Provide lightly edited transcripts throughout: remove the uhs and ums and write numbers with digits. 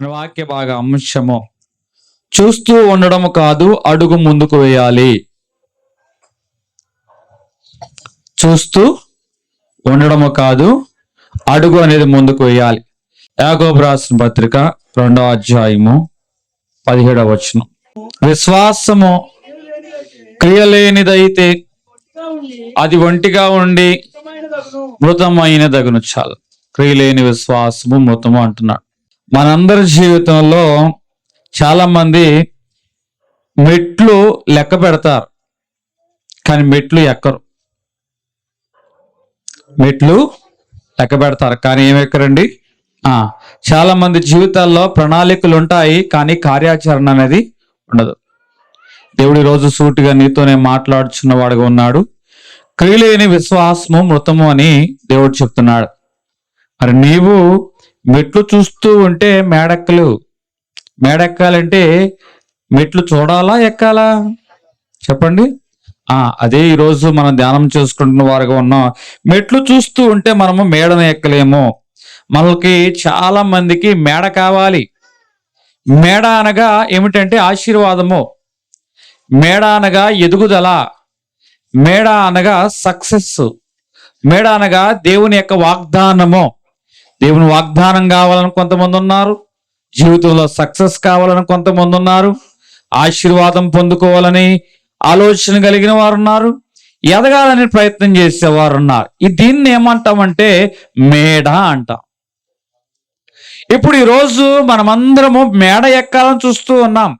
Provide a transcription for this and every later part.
వాక్య బాగా అంశము. చూస్తూ ఉండడం కాదు, అడుగు ముందుకు వేయాలి. చూస్తూ ఉండడము కాదు, అడుగు అనేది ముందుకు వేయాలి. యాకోబు రాసిన పత్రిక 2వ అధ్యాయము 17వ వచనం. విశ్వాసము క్రియలేనిదైతే అది ఒంటిగా ఉండి మృతమైనదగును. చాలు. క్రియలేని విశ్వాసము మృతము అంటున్నాడు. మనందరి జీవితంలో చాలా మంది మెట్లు లెక్క పెడతారు, కానీ మెట్లు ఎక్కరు. మెట్లు లెక్క పెడతారు కానీ ఏమెక్కరండి. చాలా మంది జీవితాల్లో ప్రణాళికలు ఉంటాయి కానీ కార్యాచరణ అనేది ఉండదు. దేవుడు ఈరోజు సూటిగా నీతోనే మాట్లాడుచున్న వాడుగా ఉన్నాడు. క్రియలేని విశ్వాసము మృతము అని దేవుడు చెప్తున్నాడు. మరి నీవు మెట్లు చూస్తూ ఉంటే మేడెక్కాలంటే మెట్లు చూడాలా, ఎక్కాలా? చెప్పండి. అదే ఈరోజు మనం ధ్యానం చేసుకుంటున్న వారుగా ఉన్నాం. మెట్లు చూస్తూ ఉంటే మనము మేడను ఎక్కలేము. మనకి చాలా మందికి మేడ కావాలి. మేడ అనగా ఏమిటంటే ఆశీర్వాదము, మేడ అనగా ఎదుగుదల, మేడ అనగా సక్సెస్, మేడ అనగా దేవుని యొక్క వాగ్దానము. దేవుని వాగ్దానం కావాలని కొంతమంది ఉన్నారు, జీవితంలో సక్సెస్ కావాలని కొంతమంది ఉన్నారు, ఆశీర్వాదం పొందుకోవాలని ఆలోచన కలిగిన వారు ఉన్నారు, ఎదగాలని ప్రయత్నం చేసేవారు ఉన్నారు. దీన్ని ఏమంటామంటే మేడ అంటాం. ఇప్పుడు ఈరోజు మనమందరము మేడ ఎక్కాలని చూస్తూ ఉన్నాం.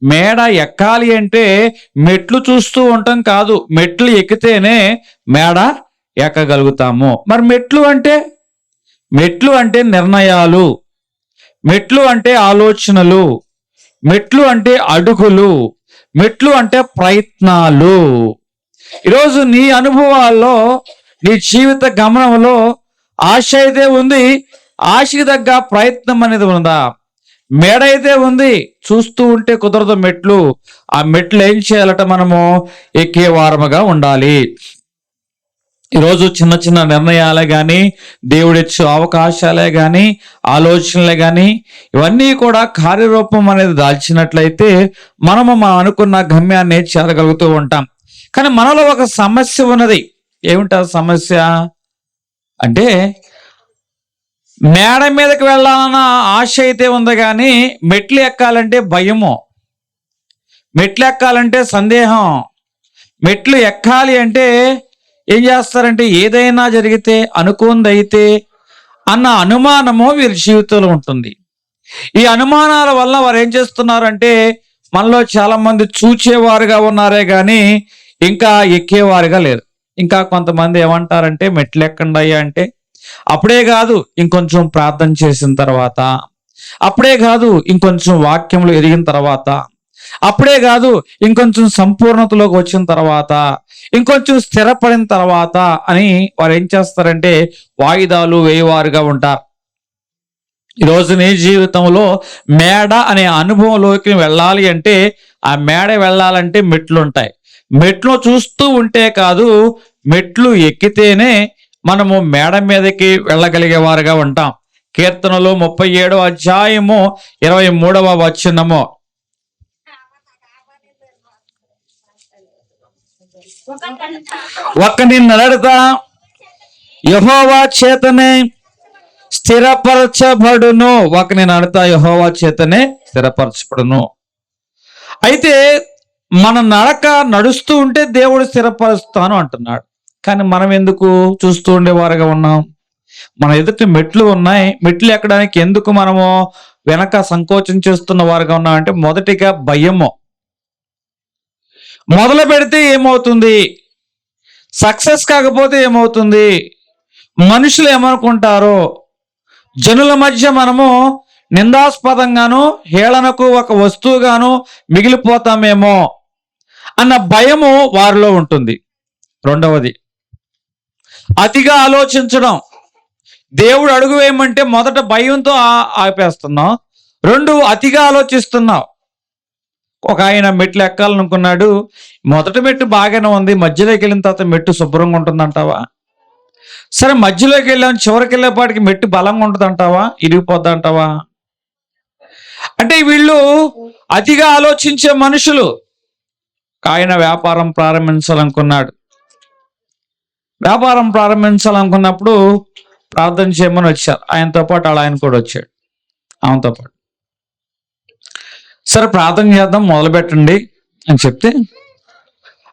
మేడ ఎక్కాలి అంటే మెట్లు చూస్తూ ఉండటం కాదు, మెట్లు ఎక్కితేనే మేడ ఎక్కగలుగుతాము. మరి మెట్లు అంటే నిర్ణయాలు, మెట్లు అంటే ఆలోచనలు, మెట్లు అంటే అడుగులు, మెట్లు అంటే ప్రయత్నాలు. ఈరోజు నీ అనుభవాల్లో, నీ జీవిత గమనంలో ఆశ అయితే ఉంది, ఆశకి తగ్గ ప్రయత్నం అనేది ఉందా? మేడ అయితే ఉంది, చూస్తూ ఉంటే కుదరదు మెట్లు. ఆ మెట్లు ఏం చేయాలట? మనము ఎక్కే వారముగా ఉండాలి. ఈరోజు చిన్న చిన్న నిర్ణయాలే కానీ, దేవుడిచ్చే అవకాశాలే కానీ, ఆలోచనలే కానీ, ఇవన్నీ కూడా కార్యరూపం అనేది దాల్చినట్లయితే మనము అనుకున్న గమ్యాన్ని చేరగలుగుతూ ఉంటాం. కానీ మనలో ఒక సమస్య ఉన్నది. ఏమిటి ఆ సమస్య అంటే, మేడ మీదకి వెళ్ళాలన్న ఆశ అయితే ఉంది కానీ మెట్లు ఎక్కాలంటే భయము, మెట్లు ఎక్కాలంటే సందేహం, మెట్లు ఎక్కాలి అంటే ఏం చేస్తారంటే ఏదైనా జరిగితే అనుకుందైతే అన్న అనుమానము వీరి జీవితంలో ఉంటుంది. ఈ అనుమానాల వల్ల వారు ఏం చేస్తున్నారంటే మనలో చాలా మంది చూచేవారుగా ఉన్నారే కానీ ఇంకా ఎక్కేవారుగా లేరు. ఇంకా కొంతమంది ఏమంటారంటే మెట్లు ఎక్కండి అయ్యా అంటే, అప్పుడే కాదు ఇంకొంచెం ప్రార్థన చేసిన తర్వాత, అప్పుడే కాదు ఇంకొంచెం వాక్యంలో ఎదిగిన తర్వాత, అప్పుడే కాదు ఇంకొంచెం సంపూర్ణతలోకి వచ్చిన తర్వాత, ఇంకొంచెం స్థిరపడిన తర్వాత అని వారు ఏం చేస్తారంటే వాయిదాలు వేయవారుగా ఉంటారు. ఈరోజు నీ జీవితంలో మేడ అనే అనుభవంలోకి వెళ్ళాలి అంటే, ఆ మేడ వెళ్ళాలంటే మెట్లు ఉంటాయి. మెట్లు చూస్తూ ఉంటే కాదు, మెట్లు ఎక్కితేనే మనము మేడ మీదకి వెళ్ళగలిగే వారుగా ఉంటాం. కీర్తనలు 37వ అధ్యాయము 23వ వచనము. ఒకని నడత యెహోవా చేతనే స్థిరపరచబడును. ఒకని నడత యెహోవా చేతనే స్థిరపరచబడును. అయితే మన నడక నడుస్తూ ఉంటే దేవుడు స్థిరపరుస్తాను అంటున్నాడు. కానీ మనం ఎందుకు చూస్తూ ఉండేవారుగా ఉన్నాం? మన ఎదుటి మెట్లు ఉన్నాయి, మెట్లు ఎక్కడానికి ఎందుకు మనము వెనక సంకోచం చేస్తున్న వారుగా ఉన్నామంటే, మొదటిగా భయము. మొదలు పెడితే ఏమవుతుంది, సక్సెస్ కాకపోతే ఏమవుతుంది, మనుషులు ఏమనుకుంటారో, జనుల మధ్య మనము నిందాస్పదంగాను హేళనకు ఒక వస్తువుగాను మిగిలిపోతామేమో అన్న భయము వారిలో ఉంటుంది. రెండవది అతిగా ఆలోచించడం. దేవుడు అడుగు వేయమంటే మొదట భయంతో ఆపేస్తున్నావు, రెండు అతిగా ఆలోచిస్తున్నావు. ఒక ఆయన మెట్లు ఎక్కాలనుకున్నాడు, మొదటి మెట్టు బాగానే ఉంది, మధ్యలోకి వెళ్ళిన తర్వాత మెట్టు శుభ్రంగా ఉంటుందంటావా? సరే, మధ్యలోకి వెళ్ళాం, చివరికి వెళ్ళేపాటికి మెట్టు బలంగా ఉంటుంది అంటావా, ఇరిగిపోద్ది అంటావా? అంటే వీళ్ళు అతిగా ఆలోచించే మనుషులు. ఆయన వ్యాపారం ప్రారంభించాలనుకున్నాడు. వ్యాపారం ప్రారంభించాలనుకున్నప్పుడు ప్రార్థన చేయమని వచ్చారు. ఆయనతో పాటు అలా ఆయన కూడా వచ్చాడు, ఆమెతో పాటు. సరే ప్రార్థన చేద్దాం, మొదలు పెట్టండి అని చెప్తే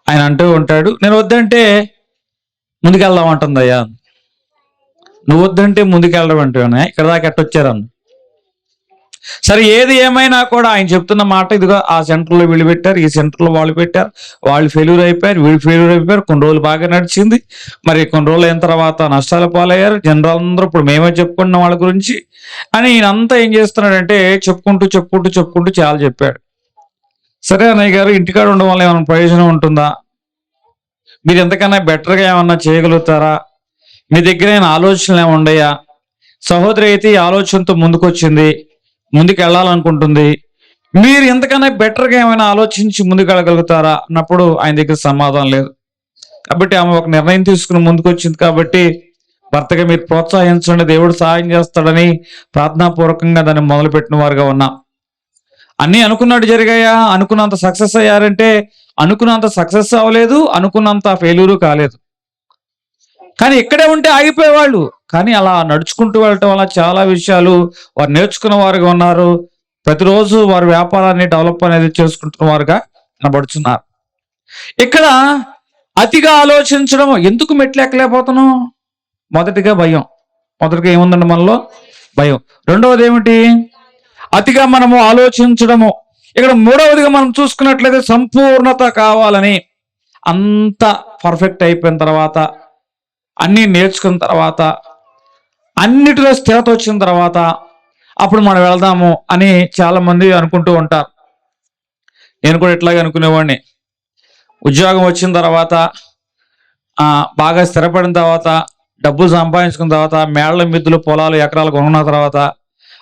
ఆయన అంటూ ఉంటాడు, నేను వద్దంటే ముందుకెళ్దాం అంటుందయ్యా. నువ్వు వద్దంటే ముందుకెళ్ళడం అంటున్నా, ఇక్కడ దాకా ఎట్టొచ్చారన్న. సరే ఏది ఏమైనా కూడా ఆయన చెప్తున్న మాట, ఇదిగో ఆ సెంటర్లో వీళ్ళు పెట్టారు, ఈ సెంటర్లో వాళ్ళు పెట్టారు, వాళ్ళు ఫెయిల్యూర్ అయిపోయారు, వీళ్ళు ఫెయిల్యూర్ అయిపోయారు. కొన్ని రోజులు బాగా నడిచింది, మరి కొన్ని రోజులు అయిన తర్వాత నష్టాల పాలయ్యారు. జనరల్ అందరూ ఇప్పుడు మేమే చెప్పుకున్నాం వాళ్ళ గురించి అని ఈయనంతా ఏం చేస్తున్నాడంటే చెప్పుకుంటూ చాలా చెప్పాడు. సరే అన్నయ్య గారు, ఇంటికాడ ఉండడం వల్ల ఏమైనా ప్రయోజనం ఉంటుందా? మీరు ఎంతకన్నా బెటర్గా ఏమన్నా చేయగలుగుతారా? మీ దగ్గర ఏమైనా ఆలోచనలు ఏమి ఉండయా? సహోదరి అయితే ఈ ఆలోచనతో ముందుకొచ్చింది, ముందుకు వెళ్ళాలనుకుంటుంది. మీరు ఎంతకన్నా బెటర్గా ఏమైనా ఆలోచించి ముందుకు వెళ్ళగలుగుతారా అన్నప్పుడు ఆయన దగ్గర సమాధానం లేదు. కాబట్టి ఆమె ఒక నిర్ణయం తీసుకుని ముందుకు వచ్చింది. కాబట్టి భర్తగా మీరు ప్రోత్సహించండి, దేవుడు సహాయం చేస్తాడని ప్రార్థనాపూర్వకంగా దాన్ని మొదలుపెట్టిన వారుగా ఉన్నాం. అన్నీ అనుకున్నట్టు జరిగాయా? అనుకున్నంత సక్సెస్ అయ్యారంటే అనుకున్నంత సక్సెస్ అవ్వలేదు, అనుకున్నంత ఫెయిల్యూరు కాలేదు. కానీ ఇక్కడే ఉంటే ఆగిపోయేవాళ్ళు. కానీ అలా నడుచుకుంటూ వెళ్ళటం వల్ల చాలా విషయాలు వారు నేర్చుకున్న వారుగా ఉన్నారు. ప్రతిరోజు వారి వ్యాపారాన్ని డెవలప్ అనేది చేసుకుంటున్న వారుగా కనబడుతున్నారు. ఇక్కడ అతిగా ఆలోచించడం, ఎందుకు మెట్లు ఎక్కలేకపోతున్నాం? మొదటిగా భయం. మొదటిగా ఏముందండి మనలో? భయం. రెండవది ఏమిటి? అతిగా మనము ఆలోచించడము. ఇక్కడ మూడవదిగా మనం చూసుకున్నట్లయితే సంపూర్ణత కావాలని. అంత పర్ఫెక్ట్ అయిపోయిన తర్వాత, అన్నీ నేర్చుకున్న తర్వాత, అన్నిటిలో స్థిరత వచ్చిన తర్వాత అప్పుడు మనం వెళ్దాము అని చాలా మంది అనుకుంటూ ఉంటారు. నేను కూడా ఇట్లాగే అనుకునేవాడిని. ఉద్యోగం వచ్చిన తర్వాత, బాగా స్థిరపడిన తర్వాత, డబ్బులు సంపాదించుకున్న తర్వాత, మేళ్ల మిద్దులు పొలాలు ఎకరాలు కొనున్న తర్వాత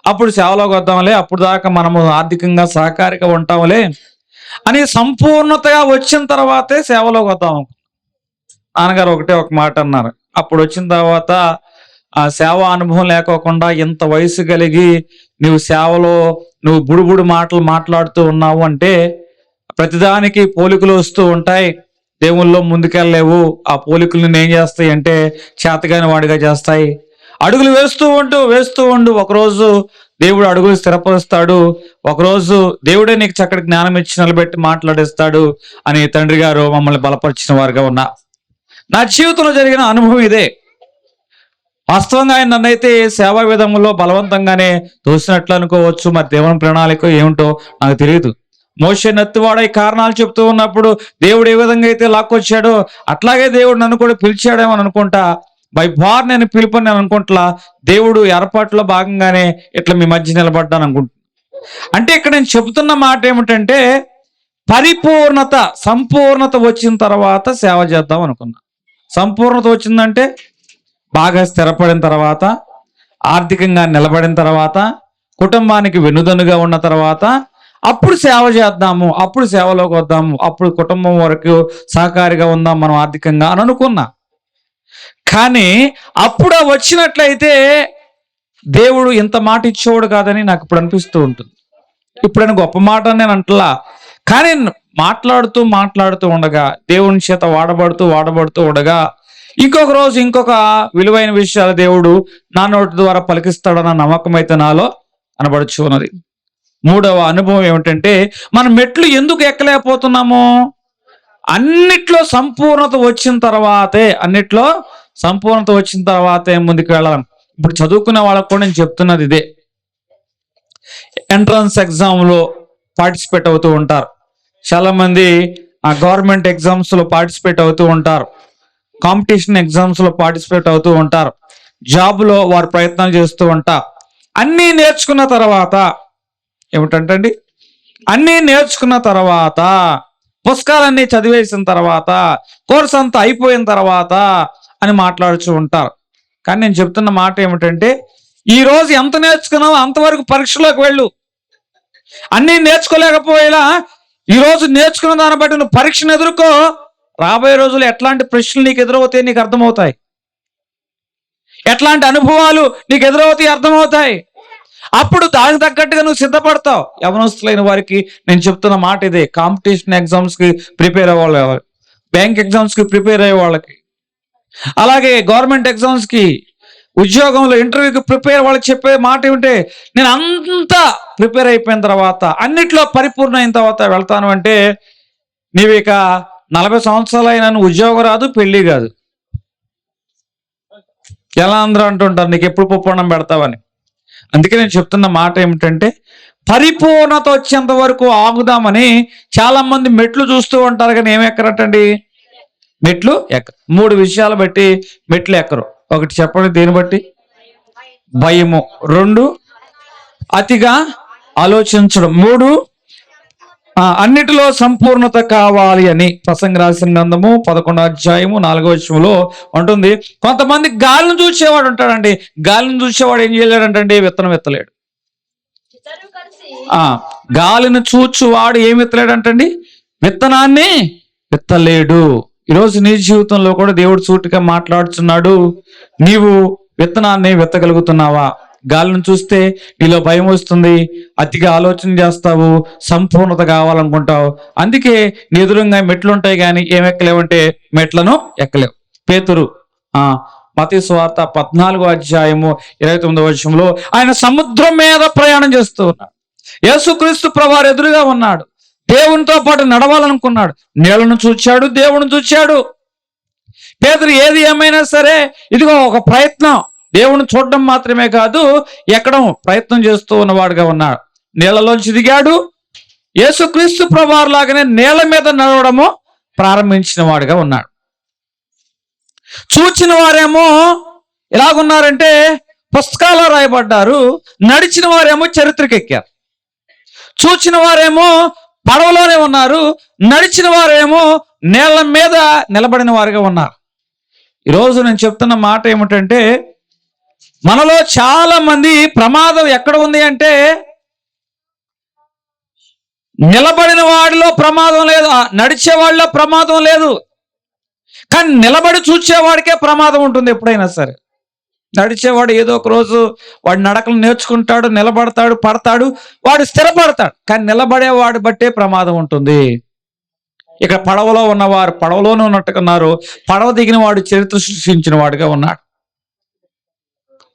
అప్పుడు సేవలోకి వద్దాంలే, అప్పుడు దాకా మనము ఆర్థికంగా సహకారిగా ఉంటాంలే అని సంపూర్ణతగా వచ్చిన తర్వాతే సేవలోకి వద్దాం. నాన్నగారు ఒకటే ఒక మాట అన్నారు. అప్పుడు వచ్చిన తర్వాత ఆ సేవా అనుభవం లేకోకుండా ఇంత వయసు కలిగి నువ్వు సేవలో నువ్వు బుడుబుడు మాటలు మాట్లాడుతూ ఉన్నావు అంటే ప్రతిదానికి పోలికలు వస్తూ ఉంటాయి. దేవుల్లో ముందుకెళ్ళలేవు. ఆ పోలికలు ఏం చేస్తాయి అంటే చేతగాని వాడిగా చేస్తాయి. అడుగులు వేస్తూ ఉండు. ఒకరోజు దేవుడు అడుగులు స్థిరపరుస్తాడు. ఒకరోజు దేవుడే నీకు చక్కటి జ్ఞానం ఇచ్చి నిలబెట్టి మాట్లాడిస్తాడు అని తండ్రి గారు మమ్మల్ని బలపరిచిన వారుగా ఉన్నా. నా జీవితంలో జరిగిన అనుభవం ఇదే. వాస్తవంగా ఆయన నన్నైతే సేవా విధంలో బలవంతంగానే తోసినట్లు అనుకోవచ్చు. మరి దేవుని ప్రణాళిక ఏమిటో నాకు తెలియదు. మోషే నత్తివాడ ఈ కారణాలు చెప్తూ ఉన్నప్పుడు దేవుడు ఏ విధంగా అయితే లాక్కొచ్చాడో అట్లాగే దేవుడు నన్ను కూడా పిలిచాడేమో అనుకుంటా. బై బార్ నేను పిలుపని నేను అనుకుంటా. దేవుడు ఏర్పాటులో భాగంగానే ఇట్లా మీ మధ్య నిలబడ్డాను అనుకుంటున్నా. అంటే ఇక్కడ నేను చెబుతున్న మాట ఏమిటంటే పరిపూర్ణత, సంపూర్ణత వచ్చిన తర్వాత సేవ చేద్దాం అనుకున్నా. సంపూర్ణత వచ్చిందంటే బాగా స్థిరపడిన తర్వాత, ఆర్థికంగా నిలబడిన తర్వాత, కుటుంబానికి వెన్నుదన్నుగా ఉన్న తర్వాత అప్పుడు సేవ చేద్దాము, అప్పుడు సేవలోకి వద్దాము, అప్పుడు కుటుంబం వరకు సహకారిగా ఉందాం మనం ఆర్థికంగా అని అనుకున్నా. కానీ అప్పుడు వచ్చినట్లయితే దేవుడు ఇంత మాట ఇచ్చేవాడు కాదని నాకు ఇప్పుడు అనిపిస్తూ ఉంటుంది. ఇప్పుడైనా గొప్ప మాట నేను అంటలా, కానీ మాట్లాడుతూ ఉండగా, దేవుని చేత వాడబడుతూ ఉండగా ఇంకొక రోజు ఇంకొక విలువైన విషయాలు దేవుడు నా నోటి ద్వారా పలికిస్తాడన్న నమ్మకం అయితే నాలో కనబడుచు ఉన్నది. మూడవ అనుభవం ఏమిటంటే మనం మెట్లు ఎందుకు ఎక్కలేకపోతున్నాము? అన్నిట్లో సంపూర్ణత వచ్చిన తర్వాతే ముందుకు వెళ్ళాలి. ఇప్పుడు చదువుకునే వాళ్ళకు కూడా నేను చెప్తున్నది ఇదే. ఎంట్రన్స్ ఎగ్జామ్లో పార్టిసిపేట్ అవుతూ ఉంటారు చాలా మంది. గవర్నమెంట్ ఎగ్జామ్స్లో పార్టిసిపేట్ అవుతూ ఉంటారు, కాంపిటీషన్ ఎగ్జామ్స్లో పార్టిసిపేట్ అవుతూ ఉంటారు, జాబ్లో వారు ప్రయత్నాలు చేస్తూ ఉంటారు. అన్నీ నేర్చుకున్న తర్వాత ఏమిటంటండి, అన్నీ నేర్చుకున్న తర్వాత, పుస్తకాలన్నీ చదివేసిన తర్వాత, కోర్స్ అంతా అయిపోయిన తర్వాత అని మాట్లాడుతూ ఉంటారు. కానీ నేను చెప్తున్న మాట ఏమిటంటే ఈ రోజు ఎంత నేర్చుకున్నావో అంతవరకు పరీక్షలోకి వెళ్ళు. అన్నీ నేర్చుకోలేకపోయేలా ఈరోజు నేర్చుకున్న దాన్ని బట్టి నువ్వు పరీక్షను ఎదుర్కో. రాబోయే రోజులు ఎట్లాంటి ప్రశ్నలు నీకు ఎదురవుతాయి నీకు అర్థమవుతాయి, ఎట్లాంటి అనుభవాలు నీకు ఎదురవుతాయి అర్థమవుతాయి. అప్పుడు దానికి తగ్గట్టుగా నువ్వు సిద్ధపడతావు. యవనస్తులైన వారికి నేను చెప్తున్న మాట ఇదే. కాంపిటీషన్ ఎగ్జామ్స్కి ప్రిపేర్ అవ్వాలి, బ్యాంక్ ఎగ్జామ్స్కి ప్రిపేర్ అయ్యే వాళ్ళకి, అలాగే గవర్నమెంట్ ఎగ్జామ్స్కి, ఉద్యోగంలో ఇంటర్వ్యూకి ప్రిపేర్ వాళ్ళకి చెప్పే మాట ఏమిటంటే, నేను అంతా ప్రిపేర్ అయిపోయిన తర్వాత, అన్నిట్లో పరిపూర్ణ అయిన తర్వాత వెళ్తాను అంటే, నీవు ఇక 40 సంవత్సరాలు అయినా ఉద్యోగం రాదు, పెళ్లి కాదు. ఎలా అందరూ అంటుంటారు నీకు ఎప్పుడు పప్పన్నం పెడతావని. అందుకే నేను చెప్తున్న మాట ఏమిటంటే, పరిపూర్ణత వచ్చేంత వరకు ఆగుదామని చాలా మంది మెట్లు చూస్తూ ఉంటారు, కానీ ఏమి ఎక్కరటండి, మెట్లు ఎక్కరు. 3 విషయాలు బట్టి మెట్లు ఎక్కరు. ఒకటి చెప్పండి, దేని బట్టి? భయము. 2 అతిగా ఆలోచించడం. 3 అన్నిటిలో సంపూర్ణత కావాలి అని. ప్రసంగి రాసిన గ్రంథము 11వ అధ్యాయము 4వ వచనంలో ఉంటుంది. కొంతమంది గాలిని చూసేవాడు ఉంటాడండి. గాలిని చూసేవాడు ఏం చేయలేడంటండి, విత్తనం విత్తలేడు. గాలిని చూచువాడు ఏం విత్తలేడంటండి, విత్తనాన్ని విత్తలేడు. ఈరోజు నీ జీవితంలో కూడా దేవుడు సూటిగా మాట్లాడుతున్నాడు. నీవు విత్తనాన్ని విత్తగలుగుతున్నావా? గాలిని చూస్తే నీలో భయం వస్తుంది, అతిగా ఆలోచన చేస్తావు, సంపూర్ణత కావాలనుకుంటావు. అందుకే నీ ఎదురుగా మెట్లు ఉంటాయి కానీ ఏం ఎక్కలేవంటే మెట్లను ఎక్కలేవు. పేతురు మత్తయి సువార్త 14వ అధ్యాయము 29వ వచనంలో ఆయన సముద్రం మీద ప్రయాణం చేస్తూ ఉన్నాడు. యేసుక్రీస్తు ప్రభువారు ఎదురుగా ఉన్నాడు. దేవునితో పాటు నడవాలనుకున్నాడు. నీళ్లను చూచాడు, దేవుని చూచాడు. పేతురు ఏది ఏమైనా సరే ఇదిగో ఒక ప్రయత్నం, దేవుని చూడడం మాత్రమే కాదు, ఎక్కడం ప్రయత్నం చేస్తూ ఉన్నవాడుగా ఉన్నాడు. నీళ్లలోంచి దిగాడు. యేసుక్రీస్తు ప్రభువారు లాగానే నీళ్ల మీద నడవడము ప్రారంభించిన వాడుగా ఉన్నాడు. చూచిన వారేమో ఎలాగున్నారంటే పుస్తకాల్లో రాయబడ్డారు, నడిచిన వారేమో చరిత్రకెక్కారు. చూచిన వారేమో పడవలోనే ఉన్నారు, నడిచిన వారేమో నేల మీద నిలబడిన వారుగా ఉన్నారు. ఈరోజు నేను చెప్తున్న మాట ఏమిటంటే, మనలో చాలా మంది ప్రమాదం ఎక్కడ ఉంది అంటే, నిలబడిన వాడిలో ప్రమాదం లేదు, నడిచే వాళ్ళలో ప్రమాదం లేదు, కానీ నిలబడి చూచేవాడికే ప్రమాదం ఉంటుంది. ఎప్పుడైనా సరే నడిచేవాడు ఏదో ఒక రోజు వాడు నడకలు నేర్చుకుంటాడు, నిలబడతాడు, పడతాడు, వాడు స్థిరపడతాడు. కానీ నిలబడేవాడు బట్టే ప్రమాదం ఉంటుంది. ఇక్కడ పడవలో ఉన్నవారు పడవలోనే ఉన్నట్టుకున్నారు, పడవ దిగిన వాడు చరిత్ర సృష్టించిన వాడుగా ఉన్నాడు.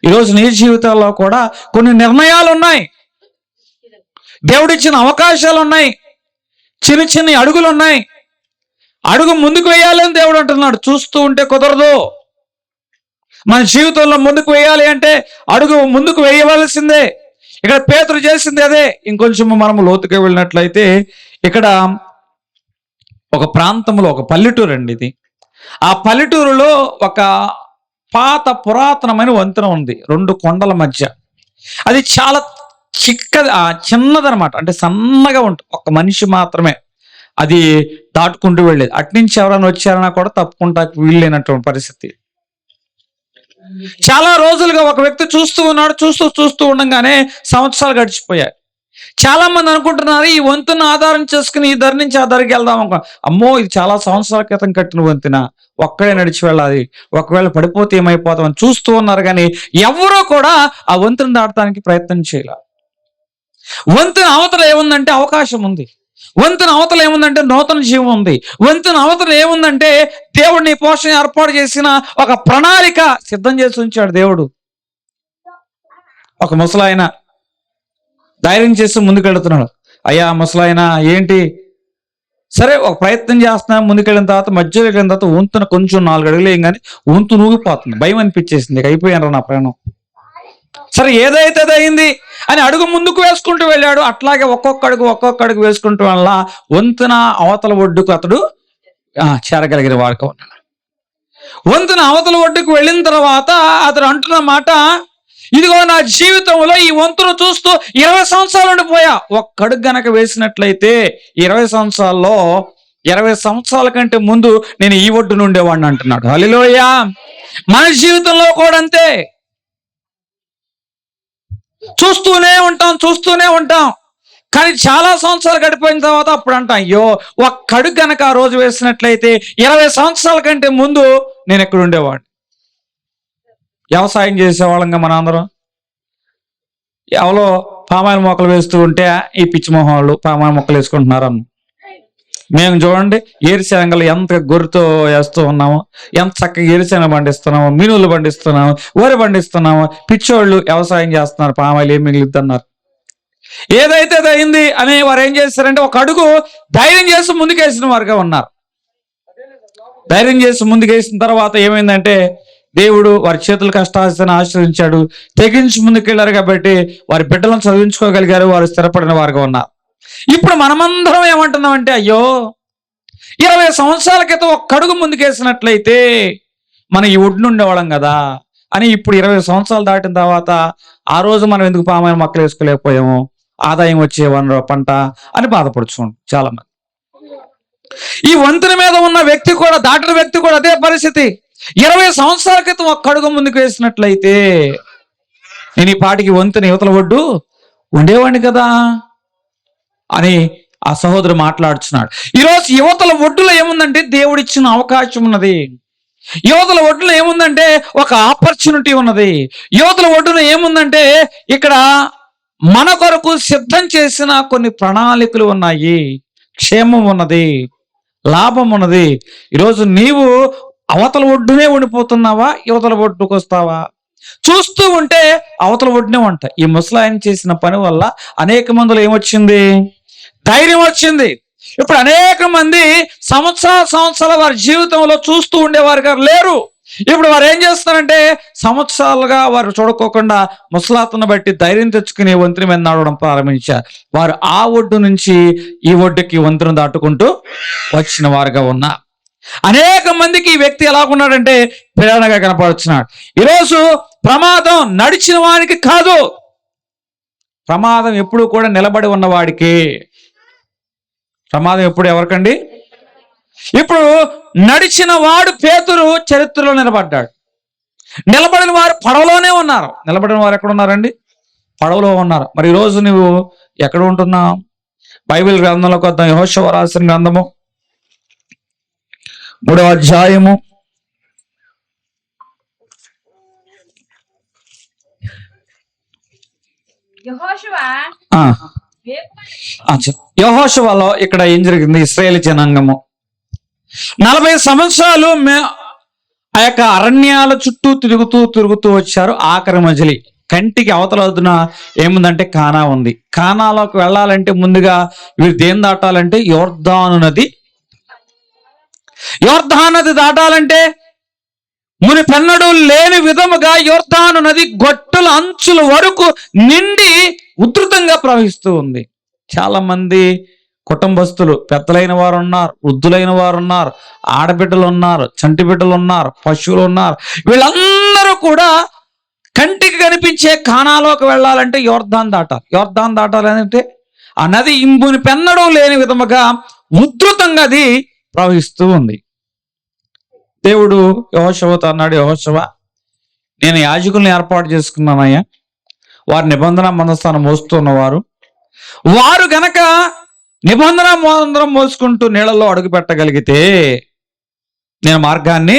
ఈరోజు నీ జీవితాల్లో కూడా కొన్ని నిర్ణయాలు ఉన్నాయి, దేవుడిచ్చిన అవకాశాలు ఉన్నాయి, చిన్న చిన్న అడుగులు ఉన్నాయి. అడుగు ముందుకు వేయాలని దేవుడు అంటున్నాడు. చూస్తూ ఉంటే కుదరదు. మన జీవితంలో ముందుకు వేయాలి అంటే అడుగు ముందుకు వేయవలసిందే. ఇక్కడ పేతురు చేసింది అదే. ఇంకొంచెం మనము లోతుగా వెళ్ళినట్లయితే, ఇక్కడ ఒక ప్రాంతంలో ఒక పల్లెటూరు అండి ఇది. ఆ పల్లెటూరులో ఒక పాత పురాతనమైన వంతెన ఉంది 2 కొండల మధ్య. అది చాలా చిన్నదనమాట, అంటే సన్నగా ఉంటుంది. ఒక మనిషి మాత్రమే అది దాటుకుంటూ వెళ్ళేది. అట్నుంచి ఎవరైనా వచ్చారన్నా కూడా తప్పుకుంటా వీళ్ళైనటువంటి పరిస్థితి. చాలా రోజులుగా ఒక వ్యక్తి చూస్తూ ఉన్నాడు. చూస్తూ ఉండగానే సంవత్సరాలు గడిచిపోయాయి. చాలా మంది అనుకుంటున్నారు ఈ వంతును ఆధారం చేసుకుని ఈ ధర నుంచి ఆ ధరకి వెళ్దాం అనుకో. అమ్మో, ఇది చాలా సంవత్సరాల క్రితం కట్టిన వంతెన, ఒక్కడే నడిచి వెళ్ళాలి, ఒకవేళ పడిపోతే ఏమైపోతామని చూస్తూ ఉన్నారు. కానీ ఎవరో కూడా ఆ వంతును దాటడానికి ప్రయత్నం చేయాలి. వంతున అవతల ఏముందంటే అవకాశం ఉంది. వంతున అవతల ఏముందంటే నూతన జీవం ఉంది. వంతున అవతల ఏముందంటే దేవుడిని పోషణ ఏర్పాటు చేసిన ఒక ప్రణాళిక సిద్ధం చేసి ఉంచాడు దేవుడు. ఒక ముసలాయన ధైర్యం చేసి ముందుకెళ్తున్నాడు. అయ్యా ముసలాయన ఏంటి, సరే ఒక ప్రయత్నం చేస్తున్నా. ముందుకెళ్ళిన తర్వాత మధ్యలో వెళ్ళిన తర్వాత వంతున కొంచెం 4 అడుగులు ఏం కానీ వంతు నూగిపోతుంది. భయం అనిపించేసింది, అయిపోయాను నా ప్రయాణం. సరే ఏదైతే అది అయింది అని అడుగు ముందుకు వేసుకుంటూ వెళ్ళాడు. అట్లాగే ఒక్కొక్క అడుగు వేసుకుంటూ వల్ల వంతున అవతల ఒడ్డుకు అతడు చేరగలిగిన వాడుగా ఉన్నాడు. వంతున అవతల ఒడ్డుకు వెళ్ళిన తర్వాత అతడు అంటున్న మాట, ఇదిగో నా జీవితంలో ఈ వంతును చూస్తూ 20 సంవత్సరాలు ఉండిపోయా. ఒక్కడుగు గనక వేసినట్లయితే 20 సంవత్సరాల్లో 20 సంవత్సరాల కంటే ముందు నేను ఈ ఒడ్డున ఉండేవాడిని అంటున్నాడు. హల్లెలూయా. మన జీవితంలో కూడా అంతే. చూస్తూనే ఉంటాం, కానీ చాలా సంవత్సరాలు గడిపోయిన తర్వాత అప్పుడు అంటాం, అయ్యో ఒక్కడుగు గనక ఆ రోజు వేసినట్లయితే 20 సంవత్సరాల కంటే ముందు నేను ఎక్కడ ఉండేవాడిని. వ్యవసాయం చేసేవాళ్ళంగా మన అందరం ఎవరో పామాయిల్ మొక్కలు వేస్తూ ఉంటే ఈ పిచ్చి మొహం వాళ్ళు పామాయిల్ మొక్కలు వేసుకుంటున్నారు. మేము చూడండి ఏరుశనగలు ఎంత గొర్రెతో వేస్తూ ఉన్నాము, ఎంత చక్కగా ఏరుశనగ పండిస్తున్నాము, మీనులు పండిస్తున్నాము, వరి పండిస్తున్నాము. పిచ్చోళ్ళు వ్యవసాయం చేస్తున్నారు, పామాయిల్ ఏం మిగిలిద్ది అన్నారు. ఏదైతే అయింది అని వారు ఏం చేస్తారంటే ఒక అడుగు ధైర్యం చేసి ముందుకేసిన వారుగా ఉన్నారు. ధైర్యం చేసి ముందుకేసిన తర్వాత ఏమైందంటే దేవుడు వారి చేతుల కష్టాన్ని ఆశ్రయించాడు. తెగించి ముందుకెళ్లారు కాబట్టి వారి బిడ్డలను చదివించుకోగలిగారు, వారు స్థిరపడిన వారుగా ఉన్నారు. ఇప్పుడు మనమందరం ఏమంటున్నామంటే అయ్యో 20 సంవత్సరాల క్రితం ఒక్క అడుగు ముందుకేసినట్లయితే మనం ఈ ఒడ్డు ఉండేవాళ్ళం కదా అని ఇప్పుడు 20 సంవత్సరాలు దాటిన తర్వాత ఆ రోజు మనం ఎందుకు పామాయిల్ మొక్కలు వేసుకోలేకపోయాము, ఆదాయం వచ్చే పంట అని బాధపడుచుకోండి చాలా మంది. ఈ వంతెన మీద ఉన్న వ్యక్తి కూడా, దాటిన వ్యక్తి కూడా అదే పరిస్థితి. 20 సంవత్సరాల క్రితం ఒక్క అడుగు ముందుకు వేసినట్లయితే నేను ఈ పాటికి వంతెన యువతల ఒడ్డు ఉండేవాడిని కదా అని ఆ సహోదరు మాట్లాడుచున్నాడు. ఈరోజు యువతల ఒడ్డులో ఏముందంటే దేవుడిచ్చిన అవకాశం ఉన్నది. యువతల ఒడ్డులో ఏముందంటే ఒక ఆపర్చునిటీ ఉన్నది. యువతల ఒడ్డున ఏముందంటే ఇక్కడ మన కొరకు సిద్ధం చేసిన కొన్ని ప్రణాళికలు ఉన్నాయి, క్షేమం ఉన్నది, లాభం ఉన్నది. ఈరోజు నీవు అవతల ఒడ్డునే ఉండిపోతున్నావా, యువతల ఒడ్డుకు వస్తావా? చూస్తూ ఉంటే అవతల ఒడ్డునే ఉంటాయి. ఈ ముసలాయన చేసిన పని వల్ల అనేక మందిలో ఏమొచ్చింది, ధైర్యం వచ్చింది. ఇప్పుడు అనేక మంది సంవత్సరాల వారి జీవితంలో చూస్తూ ఉండేవారుగా లేరు. ఇప్పుడు వారు ఏం చేస్తారంటే సంవత్సరాలుగా వారు చూడుకోకుండా ముసలాతను బట్టి ధైర్యం తెచ్చుకుని వంతెన మీద నడవడం ప్రారంభించారు. వారు ఆ ఒడ్డు నుంచి ఈ ఒడ్డుకి వంతెన దాటుకుంటూ వచ్చిన వారుగా ఉన్నారు. అనేక మందికి ఈ వ్యక్తి ఎలాగున్నాడంటే ప్రేరణగా కనపడుతున్నాడు. ఈరోజు ప్రమాదం నడిచిన వానికి కాదు, ప్రమాదం ఎప్పుడు కూడా నిలబడి ఉన్నవాడికి. ప్రమాదం ఎప్పుడు ఎవరికండి? ఇప్పుడు నడిచిన వాడు పేతురు చరిత్రలో నిలబడ్డాడు. నిలబడిన వారు పడవలోనే ఉన్నారు. నిలబడిన వారు ఎక్కడ ఉన్నారండి? పడవలో ఉన్నారు. మరి ఈరోజు నువ్వు ఎక్కడ ఉంటున్నావు? బైబిల్ గ్రంథంలోకి వద్దాం. యెహోషువ రాసిన గ్రంథము 3వ అధ్యాయము యెహోషువలో ఇక్కడ ఏం జరిగింది? ఇశ్రాయేలు జనాంగము 40 సంవత్సరాలు ఆ యొక్క అరణ్యాల చుట్టూ తిరుగుతూ వచ్చారు. ఆఖరి మజిలి కంటికి అవతల వద్దున ఏముందంటే కానా ఉంది. కానాలోకి వెళ్ళాలంటే ముందుగా వీరు దేని దాటాలంటే యోర్దాను నది. యోర్దాను నది దాటాలంటే మునిపెన్నడూ లేని విధముగా యోర్దాను నది గొట్టుల అంచుల వరకు నిండి ఉధృతంగా ప్రవహిస్తూ ఉంది. చాలా మంది కుటుంబస్తులు, పెద్దలైన వారు ఉన్నారు, వృద్ధులైన వారు ఉన్నారు, ఆడబిడ్డలు ఉన్నారు, చంటి బిడ్డలు ఉన్నారు, పశువులు ఉన్నారు. వీళ్ళందరూ కూడా కంటికి కనిపించే కానాలోకి వెళ్ళాలంటే యోర్దాన్ దాటాలి. యోర్దాన్ దాటాలంటే ఆ నది ఇంబుని పెన్నడూ లేని విధముగా ఉధృతంగా అది ప్రవహిస్తూ ఉంది. దేవుడు యెహోషువతో అన్నాడు, యెహోషువ నేను యాజకుల్ని ఏర్పాటు చేసుకున్నానయ్యా, వారి నిబంధన మందస్థానం మోస్తున్నవారు, వారు గనక నిబంధన మందరం మోసుకుంటూ నీళ్ళలో అడుగు పెట్టగలిగితే నేను మార్గాన్ని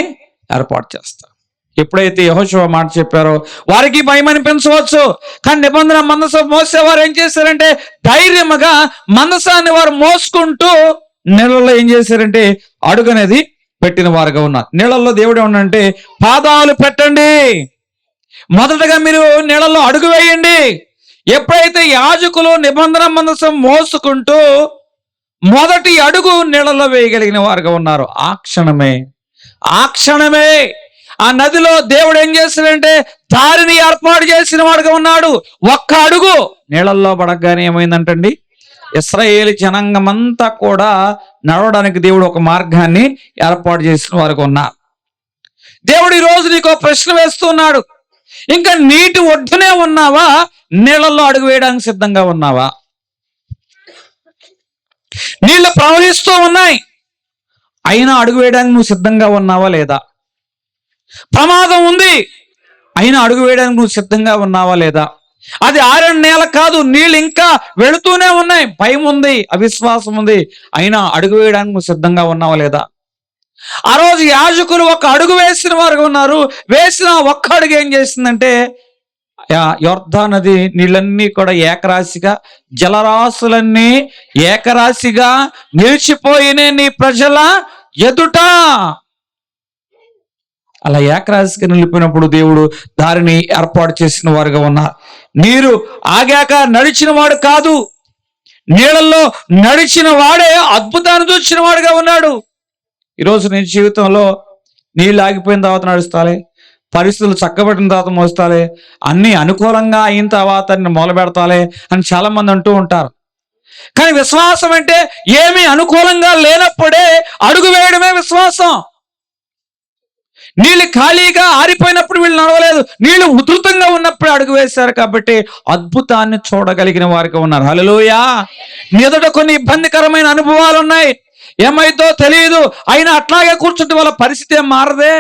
ఏర్పాటు చేస్తాను. ఎప్పుడైతే యెహోషువ మాట చెప్పారో వారికి భయం అనిపించవచ్చు, కానీ నిబంధన మందసం మోసేవారు ఏం చేశారంటే ధైర్యముగా మందసాన్ని వారు మోసుకుంటూ నీళ్ళలో ఏం చేశారంటే అడుగు అనేది పెట్టిన వారుగా ఉన్నారు. నీళ్ళల్లో దేవుడు ఏమన్నంటే పాదాలు పెట్టండి, మొదటగా మీరు నీళ్ళల్లో అడుగు వేయండి. ఎప్పుడైతే యాజకులు నిబంధన మందసం మోసుకుంటూ మొదటి అడుగు నీళ్ళలో వేయగలిగిన వారుగా ఉన్నారు, ఆ క్షణమే ఆ నదిలో దేవుడు ఏం చేశాడంటే దారిని ఏర్పాటు చేసిన వాడుగా ఉన్నాడు. ఒక్క అడుగు నీళ్ళల్లో పడగానే ఏమైందంటండి, ఇశ్రాయేలు జనాంగమంతా కూడా నడవడానికి దేవుడు ఒక మార్గాన్ని ఏర్పాటు చేసిన వారుగా ఉన్నారు. దేవుడు ఈరోజు నీకు ప్రశ్న వేస్తున్నాడు, ఇంకా నీటి ఒడ్డునే ఉన్నావా, నీళ్ళల్లో అడుగు వేయడానికి సిద్ధంగా ఉన్నావా? నీళ్లు ప్రవహిస్తూ ఉన్నాయి, అయినా అడుగు వేయడానికి నువ్వు సిద్ధంగా ఉన్నావా లేదా? ప్రమాదం ఉంది, అయినా అడుగు వేయడానికి నువ్వు సిద్ధంగా ఉన్నావా లేదా? అది ఆరని నేల కాదు, నీళ్ళు ఇంకా వెళుతూనే ఉన్నాయి, భయం ఉంది, అవిశ్వాసం ఉంది, అయినా అడుగు వేయడానికి నువ్వు సిద్ధంగా ఉన్నావా లేదా? ఆ రోజు యాజకులు ఒక అడుగు వేసిన వారు ఉన్నారు. వేసిన ఒక్క అడుగు ఏం చేసిందంటే యొర్దా నది నీళ్ళన్నీ కూడా ఏకరాశిగా, జలరాశులన్నీ ఏకరాశిగా నిలిచిపోయిన నీ ప్రజల ఎదుట. అలా ఏకరాశిగా నిలిపినప్పుడు దేవుడు దారిని ఏర్పాటు చేసిన వారుగా ఉన్నారు. నీరు ఆగాక నడిచిన వాడు కాదు, నీళ్ళల్లో నడిచిన వాడే అద్భుతాన్ని చూసిన వాడుగా ఉన్నాడు. ఈరోజు నీ జీవితంలో నీళ్ళు ఆగిపోయిన తర్వాత నడుస్తాలే, పరిస్థితులు చక్కబడిన తర్వాత మోస్తాలే, అన్నీ అనుకూలంగా అయిన తర్వాత నేను మొదలు పెడతాలే అని చాలా మంది అంటూ ఉంటారు. కానీ విశ్వాసం అంటే ఏమీ అనుకూలంగా లేనప్పుడే అడుగు వేయడమే విశ్వాసం. నీళ్ళు ఖాళీగా ఆరిపోయినప్పుడు వీళ్ళు నడవలేదు, నీళ్లు ఉధృతంగా ఉన్నప్పుడు అడుగు వేశారు కాబట్టి అద్భుతాన్ని చూడగలిగిన వారికి ఉన్నారు. హల్లెలూయా. నీ ఎదుట కొన్ని ఇబ్బందికరమైన అనుభవాలు ఉన్నాయి, ఏమైతో తెలియదు, అయినా అట్లాగే కూర్చుంటే వాళ్ళ పరిస్థితి ఏం మారదే.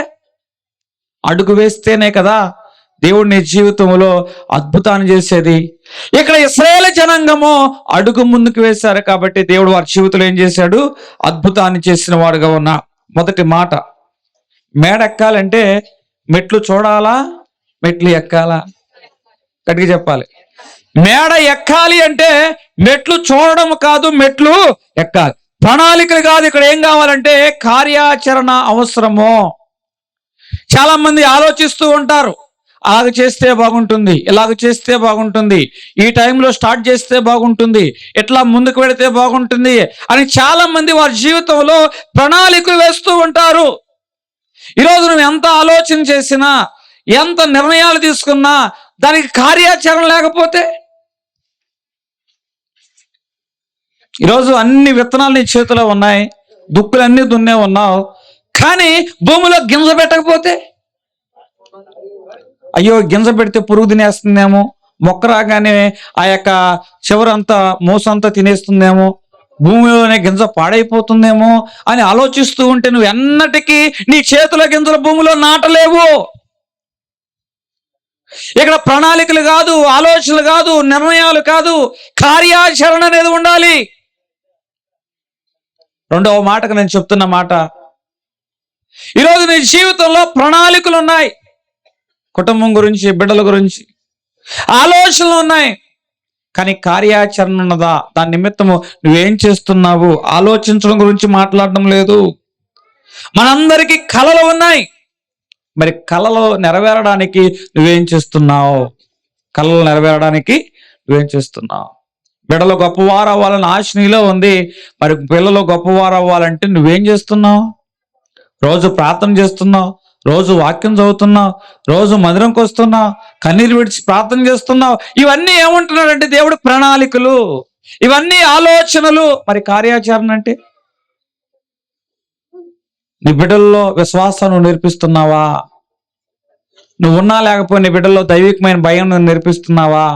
అడుగు వేస్తేనే కదా దేవుడు నీ జీవితంలో అద్భుతాన్ని చేసేది. ఇక్కడ ఇశ్రాయేలు జనాంగము అడుగు ముందుకు వేశారు కాబట్టి దేవుడు వారి జీవితంలో ఏం చేశాడు? అద్భుతాన్ని చేసిన వాడుగా ఉన్నా. మొదటి మాట, మేడ ఎక్కాలంటే మెట్లు చూడాలా, మెట్లు ఎక్కాలా? గట్టిగా చెప్పాలి. మేడ ఎక్కాలి అంటే మెట్లు చూడడం కాదు, మెట్లు ఎక్కాలి. ప్రణాళికలు కాదు, ఇక్కడ ఏం కావాలంటే కార్యాచరణ అవసరము. చాలా మంది ఆలోచిస్తూ ఉంటారు, అలాగ చేస్తే బాగుంటుంది, ఇలాగ చేస్తే బాగుంటుంది, ఈ టైంలో స్టార్ట్ చేస్తే బాగుంటుంది, ఎట్లా ముందుకు వెళితే బాగుంటుంది అని చాలా మంది వారి జీవితంలో ప్రణాళికలు వేస్తూ ఉంటారు. ఈరోజు నువ్వు ఎంత ఆలోచన చేసినా, ఎంత నిర్ణయాలు తీసుకున్నా దానికి కార్యాచరణ లేకపోతే, ఈరోజు అన్ని విత్తనాలు నీ చేతిలో ఉన్నాయి, దుక్కులన్నీ దున్నే ఉన్నావు, కానీ భూమిలో గింజ పెట్టకపోతే, అయ్యో గింజ పెడితే పురుగు తినేస్తుందేమో, మొక్క రాగానే ఆ యొక్క చివరంతా మోసంతా తినేస్తుందేమో, భూమిలోనే గింజ పాడైపోతుందేమో అని ఆలోచిస్తూ ఉంటే నువ్వు ఎన్నటికీ నీ చేతుల గింజల భూమిలో నాటలేవు. ఇక్కడ ప్రణాళికలు కాదు, ఆలోచనలు కాదు, నిర్ణయాలు కాదు, కార్యాచరణ అనేది ఉండాలి. రెండవ మాటకు నేను చెప్తున్న మాట, ఈరోజు నీ జీవితంలో ప్రణాళికలు ఉన్నాయి, కుటుంబం గురించి, బిడ్డల గురించి ఆలోచనలు ఉన్నాయి, కానీ కార్యాచరణ ఉన్నదా? దాని నిమిత్తము నువ్వేం చేస్తున్నావు? ఆలోచించడం గురించి మాట్లాడడం లేదు. మనందరికీ కళలు ఉన్నాయి, మరి కళలు నెరవేరడానికి నువ్వేం చేస్తున్నావు? కళలు నెరవేరడానికి నువ్వేం చేస్తున్నావు? బిడ్డలు గొప్పవారు అవ్వాలని ఆశ నీలో ఉంది, మరి పిల్లలు గొప్పవారు అవ్వాలంటే నువ్వేం చేస్తున్నావు? రోజు ప్రార్థన చేస్తున్నావు, రోజు వాక్యం చదువుతున్నావు, రోజు మందిరంకి వస్తున్నావు, కన్నీరు విడిచి ప్రార్థన చేస్తున్నావు. ఇవన్నీ ఏమంటున్నాడంటే దేవుడు ప్రణాళికలు, ఇవన్నీ ఆలోచనలు. మరి కార్యాచరణ అంటే నీ బిడ్డల్లో విశ్వాసాన్ని నేర్పిస్తున్నావా? నువ్వు ఉన్నా లేకపోతే నీ బిడ్డల్లో దైవికమైన భయం నేర్పిస్తున్నావా?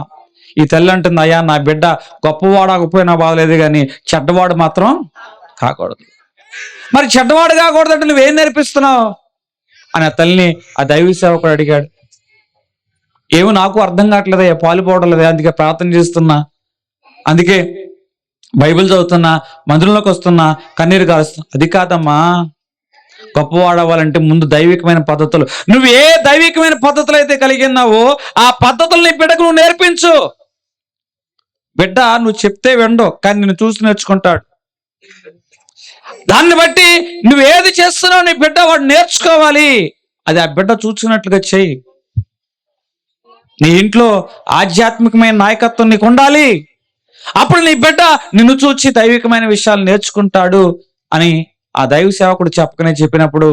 ఈ తల్లి అంటుంది, అయ్యా నా బిడ్డ గొప్పవాడకపోయినా బాగలేదు, కానీ చెడ్డవాడు మాత్రం కాకూడదు. మరి చెడ్డవాడు కాకూడదంటే నువ్వేం నేర్పిస్తున్నావు అని ఆ తల్లిని ఆ దైవ సేవకుడు అడిగాడు. ఏమో నాకు అర్థం కావట్లేదా, పాలు పోవడం లేదా, అందుకే ప్రార్థన చేస్తున్నా, అందుకే బైబిల్ చదువుతున్నా, మందిరంలోకి వస్తున్నా, కన్నీరు కారుస్తున్నా. అది కాదమ్మా, గొప్పవాడవ్వాలంటే ముందు దైవికమైన పద్ధతులు, నువ్వు ఏ దైవికమైన పద్ధతులు అయితే కలిగి ఉన్నావో ఆ పద్ధతుల్ని బిడ్డకు నువ్వు నేర్పించు. బిడ్డ నువ్వు చెప్తే వినడు, కానీ నిన్ను చూసి నేర్చుకుంటాడు. దాన్ని బట్టి నువ్వు ఏది చేస్తున్నావు నీ బిడ్డ వాడు నేర్చుకోవాలి, అది ఆ బిడ్డ చూసుకున్నట్లుగా చెయ్యి. నీ ఇంట్లో ఆధ్యాత్మికమైన నాయకత్వం నీకు ఉండాలి, అప్పుడు నీ బిడ్డ నిన్ను చూచి దైవికమైన విషయాలు నేర్చుకుంటాడు అని ఆ దైవ సేవకుడు చెప్పినప్పుడు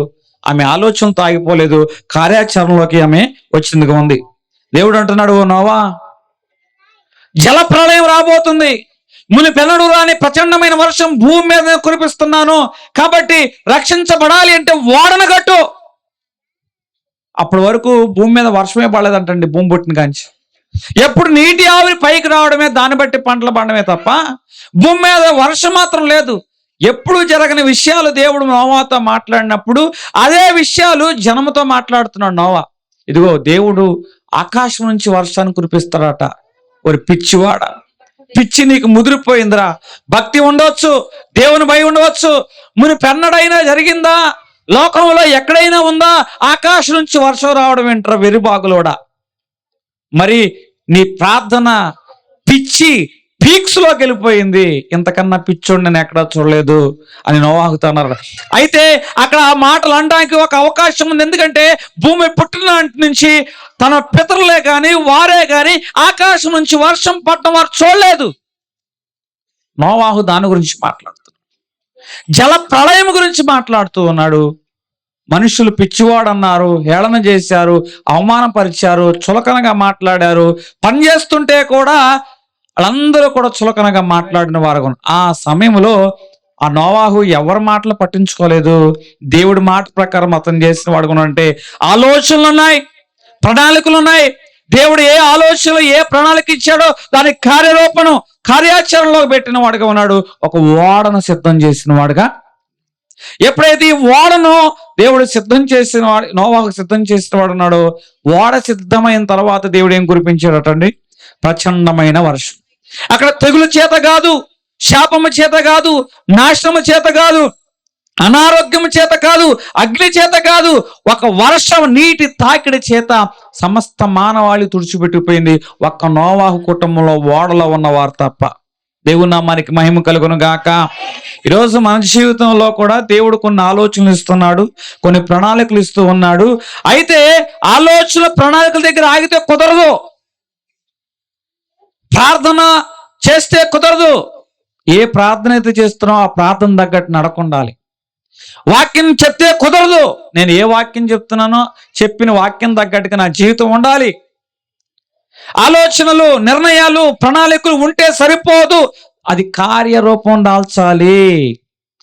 ఆమె ఆలోచనతో ఆగిపోలేదు, కార్యాచరణలోకి ఆమె వచ్చిందిగా ఉంది. దేవుడు అంటున్నాడు, ఓ నోవా, జల ప్రళయం రాబోతుంది, మునిపెన్నడూ రాని ప్రచండమైన వర్షం భూమి మీద కురిపిస్తున్నాను, కాబట్టి రక్షించబడాలి అంటే ఓడను కట్టు. అప్పటి వరకు భూమి మీద వర్షమే పడలేదంటండి, భూమి పుట్టిన కాంచి. ఎప్పుడు నీటి ఆవిరి పైకి రావడమే, దాన్ని బట్టి పంటలు పండమే తప్ప భూమి మీద వర్షం మాత్రం లేదు. ఎప్పుడు జరగని విషయాలు దేవుడు నోవాతో మాట్లాడినప్పుడు అదే విషయాలు జనముతో మాట్లాడుతున్నాడు నోవా. ఇదిగో దేవుడు ఆకాశం నుంచి వర్షాన్ని కురిపిస్తాడట. ఒక పిచ్చివాడ, పిచ్చి నీకు ముదిరిపోయిందిరా. భక్తి ఉండవచ్చు, దేవుని భయం ఉండవచ్చు, మునిపెన్నడైనా జరిగిందా, లోకంలో ఎక్కడైనా ఉందా ఆకాశం నుంచి వర్షం రావడం ఏంట్రా వెరిబాగులోడా? మరి నీ ప్రార్థన పిచ్చి పీక్స్లోకి వెళ్ళిపోయింది, ఇంతకన్నా పిచ్చోడు నేను ఎక్కడా చూడలేదు అని నోవాహుతో అన్నారు. అయితే అక్కడ ఆ మాటలు అనడానికి ఒక అవకాశం ఉంది. ఎందుకంటే భూమి పుట్టిన నాటి నుంచి తన పితరులే కానీ వారే కానీ ఆకాశం నుంచి వర్షం పడటం వారు చూడలేదు. నోవాహు దాని గురించి మాట్లాడుతున్నాడు, జల ప్రళయం గురించి మాట్లాడుతూ ఉన్నాడు. మనుషులు పిచ్చివాడు అన్నారు, హేళన చేశారు, అవమానపరిచారు, చులకనగా మాట్లాడారు. పని చేస్తుంటే కూడా వాళ్ళందరూ కూడా చులకనగా మాట్లాడిన వారు. ఆ సమయంలో ఆ నోవాహు ఎవరి మాటలు పట్టించుకోలేదు. దేవుడి మాట ప్రకారం అతను చేసిన వాడు అంటే ఆలోచనలు ఉన్నాయి, ప్రణాళికలు ఉన్నాయి. దేవుడు ఏ ఆలోచనలు ఏ ప్రణాళిక ఇచ్చాడో దాని కార్యాచరణలో పెట్టిన వాడుగా ఉన్నాడు. ఒక ఓడను సిద్ధం చేసిన వాడుగా. ఎప్పుడైతే ఈ ఓడను దేవుడు సిద్ధం చేసిన వాడు, నోవాహు సిద్ధం చేసిన వాడు ఉన్నాడో, ఓడ సిద్ధమైన తర్వాత దేవుడు ఏం కురిపించాడటండి? ప్రచండమైన వర్షం. అక్కడ తెగులు చేత కాదు, శాపము చేత కాదు, నాశనము చేత కాదు, అనారోగ్యం చేత కాదు, అగ్ని చేత కాదు, ఒక వర్షం నీటి తాకిడి చేత సమస్త మానవాళి తుడిచిపెట్టిపోయింది. ఒక్క నోవాహు కుటుంబంలో ఓడలో ఉన్నవారు తప్ప. దేవుని నామానికి మహిమ కలుగును గాక. ఈరోజు మన జీవితంలో కూడా దేవుడు కొన్ని ఆలోచనలు ఇస్తున్నాడు, కొన్ని ప్రణాళికలు ఇస్తూ ఉన్నాడు. అయితే ఆలోచన ప్రణాళికల దగ్గర ఆగితే కుదరదు. ప్రార్థన చేస్తే కుదరదు. ఏ ప్రార్థన అయితే చేస్తున్నావు ఆ ప్రార్థన తగ్గట్టు నడకుండాలి. వాక్యం చెప్తే కుదరదు. నేను ఏ వాక్యం చెప్తున్నానో చెప్పిన వాక్యం తగ్గట్టుగా నా జీవితం ఉండాలి. ఆలోచనలు, నిర్ణయాలు, ప్రణాళికలు ఉంటే సరిపోదు, అది కార్యరూపం దాల్చాలి.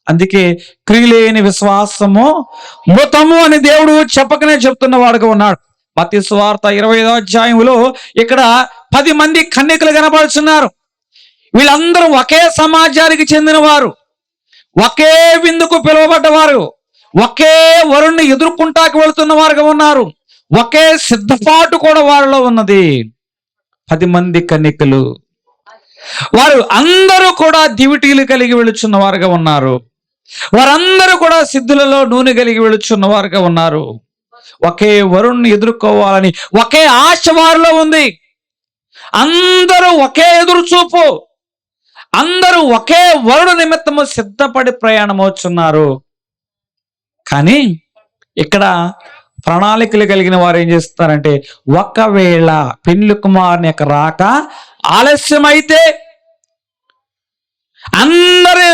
అందుకే క్రియలేని విశ్వాసము మృతము అని దేవుడు చెప్పకనే చెప్తున్న వాడుగా ఉన్నాడు. మత్తయి సువార్త 25వ అధ్యాయంలో ఇక్కడ 10 మంది కన్యకలు కనబడుతున్నారు. వీళ్ళందరూ ఒకే సమాజానికి చెందిన వారు, ఒకే విందుకు పిలువబడ్డవారు, ఒకే వరుణ్ణి ఎదుర్కొంటాకి వెళుతున్న వారుగా ఉన్నారు. ఒకే సిద్ధపాటు కూడా వారిలో ఉన్నది. 10 మంది కన్యకలు, వారు అందరూ కూడా దివిటీలు కలిగి వెళుచున్న వారుగా ఉన్నారు. వారందరూ కూడా సిద్ధులలో నూనె కలిగి వెళుచున్న వారుగా ఉన్నారు. ఒకే వరుణ్ణి ఎదుర్కోవాలని ఒకే ఆశ వారిలో ఉంది. అందరూ ఒకే ఎదురు చూపు, అందరూ ఒకే వరుడు నిమిత్తము సిద్ధపడి ప్రయాణమవుతున్నారు. కానీ ఇక్కడ ప్రణాళికలు కలిగిన వారు ఏం చేస్తారంటే, ఒకవేళ పెండ్లి కుమారుని యొక్క రాక ఆలస్యమైతే అందరూ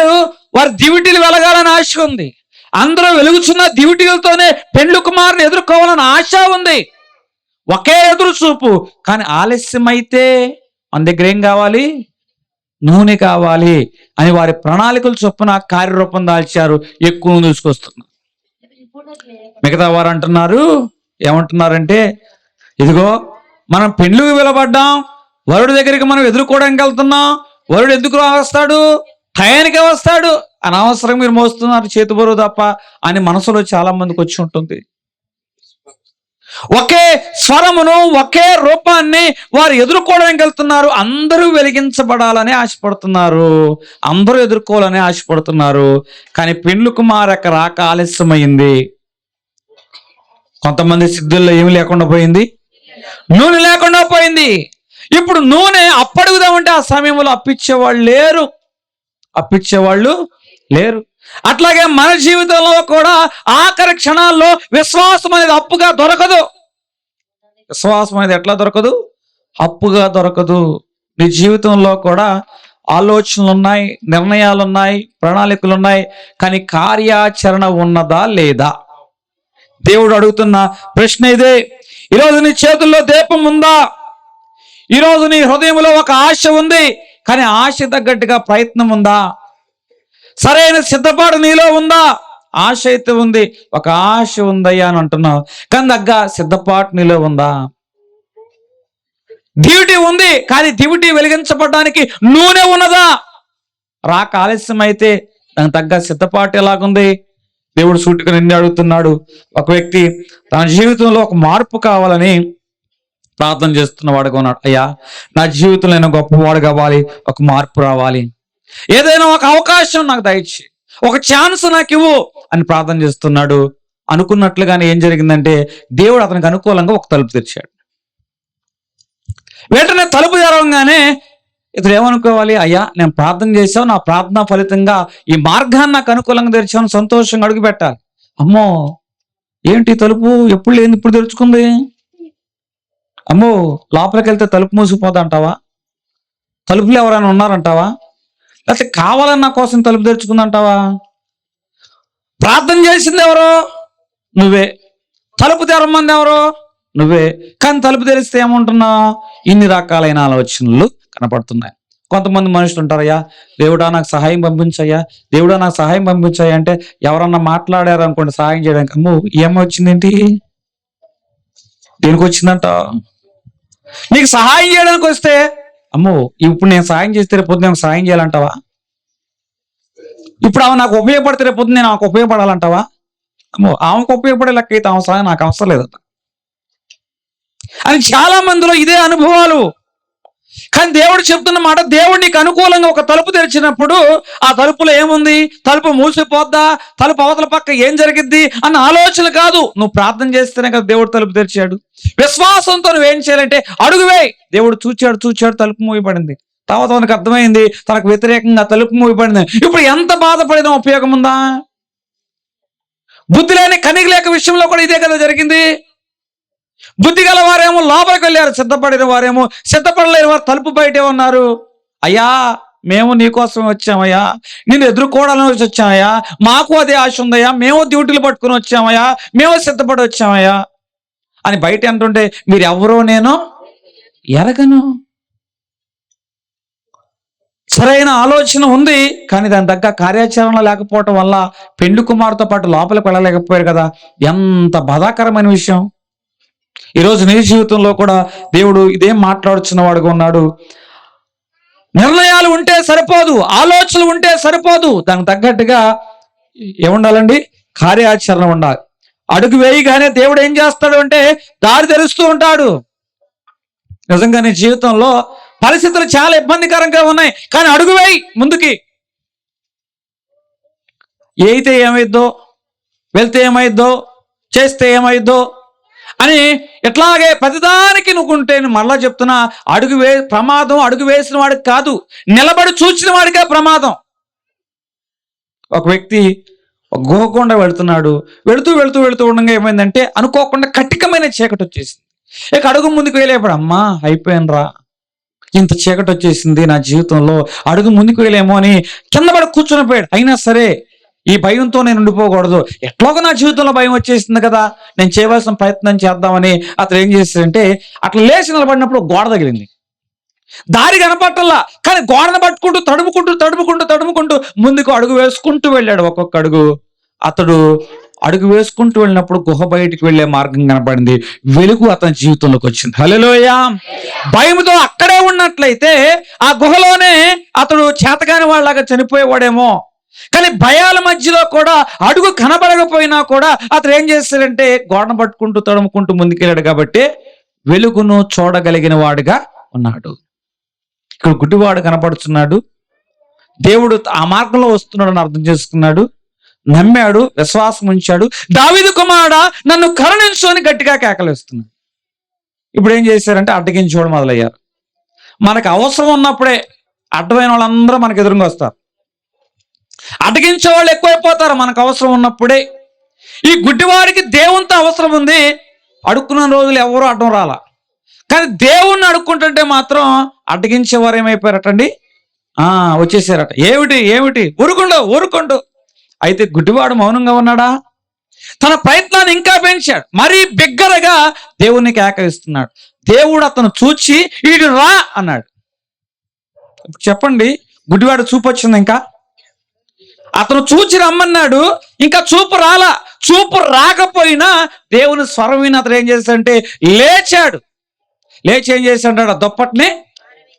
వారి దివిటీలు వెలగాలని ఆశ ఉంది. అందరూ వెలుగుచున్న దివిటీలతోనే పెండ్లి కుమారుని ఎదుర్కోవాలని ఆశ ఉంది. ఒకే ఎదురు చూపు. కానీ ఆలస్యమైతే మన దగ్గర ఏం కావాలి? నూనె కావాలి అని వారి ప్రణాళికలు చొప్పున కార్యరూపం దాల్చారు. ఎక్కువ తీసుకొస్తున్నారు. మిగతా వారు అంటున్నారు, ఏమంటున్నారంటే, ఇదిగో మనం పెండ్లికి పిలబడ్డాం, వరుడు దగ్గరికి మనం ఎదుర్కోవడానికి వెళ్తున్నాం. వరుడు ఎందుకు వస్తాడు? టయానికే వస్తాడు. అనవసరం మీరు మోస్తున్నారు చేతి బరువు తప్ప అని మనసులో చాలా మందికి వచ్చి ఉంటుంది. ఒకే స్వరమును, ఒకే రూపాన్ని వారు ఎదుర్కోవడానికి వెళ్తున్నారు. అందరూ వెలిగించబడాలని ఆశపడుతున్నారు, అందరూ ఎదుర్కోవాలని ఆశపడుతున్నారు. కానీ పెండ్లి కుమారుని రాక ఆలస్యమైంది. కొంతమంది సిద్ధుల్లో ఏమి లేకుండా పోయింది? నూనె లేకుండా పోయింది. ఇప్పుడు నూనె అప్పడుగుదామంటే ఆ సమయంలో అప్పించేవాళ్ళు లేరు. అట్లాగే మన జీవితంలో కూడా ఆఖరి క్షణాల్లో విశ్వాసం అనేది అప్పుగా దొరకదు. విశ్వాసం అనేది ఎట్లా దొరకదు? అప్పుగా దొరకదు. నీ జీవితంలో కూడా ఆలోచనలు ఉన్నాయి, నిర్ణయాలు ఉన్నాయి, ప్రణాళికలు ఉన్నాయి, కానీ కార్యాచరణ ఉన్నదా లేదా? దేవుడు అడుగుతున్న ప్రశ్న ఇదే. ఈరోజు నీ చేతుల్లో దీపం ఉందా? ఈరోజు నీ హృదయంలో ఒక ఆశ ఉంది, కానీ ఆశ తగ్గట్టుగా ప్రయత్నం ఉందా? సరైన సిద్ధపాటు నీలో ఉందా? ఆశ అయితే ఉంది, ఒక ఆశ ఉందయ్యా అని అంటున్నావు, కానీ తగ్గ సిద్ధపాటు నీలో ఉందా? దివిటి ఉంది, కానీ దివిటి వెలిగించబడడానికి నూనె ఉన్నదా? రాక ఆలస్యం అయితే దానికి తగ్గ సిద్ధపాటు ఎలాగుంది? దేవుడు సూటిగా నిన్ను అడుగుతున్నాడు. ఒక వ్యక్తి తన జీవితంలో ఒక మార్పు కావాలని ప్రార్థన చేస్తున్న వాడుగా ఉన్నాడు. అయ్యా, నా జీవితంలో నేను గొప్పవాడు కావాలి, ఒక మార్పు రావాలి, ఏదైనా ఒక అవకాశం నాకు దయచి, ఒక ఛాన్స్ నాకు ఇవ్వు అని ప్రార్థన చేస్తున్నాడు. అనుకున్నట్లుగానే ఏం జరిగిందంటే, దేవుడు అతనికి అనుకూలంగా ఒక తలుపు తెరిచాడు. వెంటనే తలుపు తెరవగానే ఇతడు ఏమనుకోవాలి? అయ్యా, నేను ప్రార్థన చేశావు, నా ప్రార్థన ఫలితంగా ఈ మార్గాన్ని నాకు అనుకూలంగా తెరిచాను, సంతోషంగా అడుగు పెట్టాలి. అమ్మో, ఏంటి తలుపు ఎప్పుడు లేని ఇప్పుడు తెరుచుకుంది? అమ్మో, లోపలికి వెళ్తే తలుపు మూసిపోదంటావా? తలుపులు ఎవరైనా ఉన్నారంటావా? లేకపోతే కావాలని నా కోసం తలుపు తెరుచుకుందంటావా? ప్రార్థన చేసింది ఎవరో? నువ్వే. తలుపు తెరమంది ఎవరో? నువ్వే. కానీ తలుపు తెరిస్తే ఏముంటున్నావు? ఇన్ని రకాలైన ఆలోచనలు కనపడుతున్నాయి. కొంతమంది మనుషులు ఉంటారయ్యా, దేవుడా నాకు సహాయం పంపించయ్యా, దేవుడా నాకు సహాయం పంపించయ్యా అంటే ఎవరన్నా మాట్లాడారు అనుకోండి సహాయం చేయడానికి, అమ్మో ఏమో వచ్చిందేంటి, దేనికి వచ్చిందంట? నీకు సహాయం చేయడానికి వస్తే అమ్మో ఇప్పుడు నేను సహాయం చేస్తే రేపు పొద్దున సహాయం చేయాలంటావా? ఇప్పుడు ఆమె నాకు ఉపయోగపడితే రేపు పొద్దున నేను ఆమెకు ఉపయోగపడాలంటావా? అమ్మో, ఆమెకు ఉపయోగపడే లెక్క అయితే ఆమె సహాయం నాకు అవసరం లేదట అని చాలా మందిలో ఇదే అనుభవాలు. కానీ దేవుడు చెప్తున్న మాట, దేవుడు నీకు అనుకూలంగా ఒక తలుపు తెరిచినప్పుడు ఆ తలుపులో ఏముంది? తలుపు మూసిపోద్దా, తలుపు అవతల పక్క ఏం జరిగిద్ది అన్న ఆలోచన కాదు. నువ్వు ప్రార్థన చేస్తేనే కదా దేవుడు తలుపు తెరిచాడు. విశ్వాసంతో నువ్వేం చేయాలంటే అడుగువే. దేవుడు చూచాడు తలుపు మూయబడింది. తర్వాత తనకు అర్థమైంది తనకు వ్యతిరేకంగా తలుపు మూయబడింది. ఇప్పుడు ఎంత బాధపడినా ఉపయోగం ఉందా? బుద్ధి లేని కనిగి లేక విషయంలో కూడా ఇదే కదా జరిగింది. బుద్ధి గల వారేమో లోపలికి వెళ్ళారు, సిద్ధపడిన వారేమో సిద్ధపడలేని వారు తలుపు బయటే ఉన్నారు. అయ్యా, మేము నీకోసం వచ్చామయ్యా, నిన్ను ఎదుర్కోవడానికి వచ్చామయ్యా, మాకు అదే ఆశ ఉందయ్యా, మేము డ్యూటీలు పట్టుకుని వచ్చామయ్యా, మేము సిద్ధపడి వచ్చామయ్యా అని బయట అంటుంటే మీరు ఎవరో నేను ఎరగను. సరైన ఆలోచన ఉంది, కానీ దాని తగ్గ కార్యాచరణ లేకపోవటం వల్ల పెండ్లి కుమారుతో పాటు లోపలికి వెళ్ళలేకపోయారు కదా. ఎంత బాధాకరమైన విషయం. ఈరోజు నీ జీవితంలో కూడా దేవుడు ఇదేం మాట్లాడుచున్న వాడుగా ఉన్నాడు. నిర్ణయాలు ఉంటే సరిపోదు, ఆలోచనలు ఉంటే సరిపోదు, దానికి తగ్గట్టుగా ఏముండాలండి? కార్యాచరణ ఉండాలి. అడుగు వేయగానే దేవుడు ఏం చేస్తాడు అంటే దారి తెరుస్తూ ఉంటాడు. నిజంగా నీ జీవితంలో పరిస్థితులు చాలా ఇబ్బందికరంగా ఉన్నాయి, కానీ అడుగు వేయి ముందుకి. అయితే ఏమైద్దో, వెళ్తే ఏమైద్దో, చేస్తే ఏమైద్దో అని ఎట్లాగే ప్రతిదానికి నువ్వుంటే మళ్ళా చెప్తున్నా, ప్రమాదం అడుగు వేసిన వాడికి కాదు, నిలబడి చూసిన వాడికే ప్రమాదం. ఒక వ్యక్తి ఒక గుహకుండా వెళుతున్నాడు. వెళుతూ ఉండగా ఏమైందంటే అనుకోకుండా కటికమైన చీకటి వచ్చేసింది. ఇక అడుగు ముందుకు వెళ్ళేప్పుడు అమ్మా అయిపోయానురా, ఇంత చీకటి వచ్చేసింది నా జీవితంలో, అడుగు ముందుకు వెళ్ళేమో అని కింద పడి కూర్చొని పోయాడు. అయినా సరే ఈ భయంతో నేను ఉండిపోకూడదు, ఎట్లాగో నా జీవితంలో భయం వచ్చేసింది కదా, నేను చేయవలసిన ప్రయత్నం చేద్దామని అతను ఏం చేశాడంటే అట్లా లేచి నిలబడినప్పుడు గోడ తగిలింది. దారి కనపట్టల్లా, కానీ గోడను పట్టుకుంటూ తడుముకుంటూ ముందుకు అడుగు వేసుకుంటూ వెళ్ళాడు. ఒక్కొక్క అడుగు అతడు అడుగు వేసుకుంటూ వెళ్ళినప్పుడు గుహ బయటికి వెళ్ళే మార్గం కనపడింది. వెలుగు అతని జీవితంలోకి వచ్చింది. హల్లెలూయా. భయంతో అక్కడే ఉన్నట్లయితే ఆ గుహలోనే అతడు చేతగాని వాళ్ళలాగా చనిపోయేవాడేమో. కానీ భయాల మధ్యలో కూడా అడుగు కనబడకపోయినా కూడా అతడు ఏం చేస్తాడంటే గోడను పట్టుకుంటూ తడుముకుంటూ ముందుకెళ్ళాడు కాబట్టి వెలుగును చూడగలిగిన వాడుగా ఉన్నాడు. ఇక్కడ గుడ్డివాడు కనపడుతున్నాడు, దేవుడు ఆ మార్గంలో వస్తున్నాడు అని అర్థం చేసుకున్నాడు, నమ్మాడు, విశ్వాసం ఉంచాడు. దావీదు కుమారుడా నన్ను కరుణించు అని గట్టిగా కేకలేస్తున్నాడు. ఇప్పుడు ఏం చేశారంటే అడ్డగించుకోవడం మొదలయ్యారు. మనకు అవసరం ఉన్నప్పుడే అడ్డమైన వాళ్ళందరూ మనకు ఎదురుగా వస్తారు. అడ్డగించే వాళ్ళు ఎక్కువైపోతారు మనకు అవసరం ఉన్నప్పుడే. ఈ గుడ్డివాడికి దేవునితో అవసరం ఉంది, అడుక్కున్న రోజులు ఎవరూ అడ్డం రాలా. కానీ దేవుణ్ణి అడుక్కుంటుంటే మాత్రం అడ్డగించేవారు ఏమైపోయారటండి, వచ్చేసారట. ఏమిటి ఊరుకుండు. అయితే గుడ్డివాడు మౌనంగా ఉన్నాడా? తన ప్రయత్నాన్ని ఇంకా పెంచాడు, మరీ బిగ్గరగా దేవునికి కేకరిస్తున్నాడు. దేవుడు అతను చూచి ఈడు రా అన్నాడు. చెప్పండి, గుడ్డివాడు చూపు వచ్చింది. ఇంకా అతను చూచి రమ్మన్నాడు, ఇంకా చూపు రాలా. చూపు రాకపోయినా దేవుని స్వరం విని అతను ఏం చేశాడంటే లేచాడు. లేచి ఏం చేశాడు? దుప్పటిని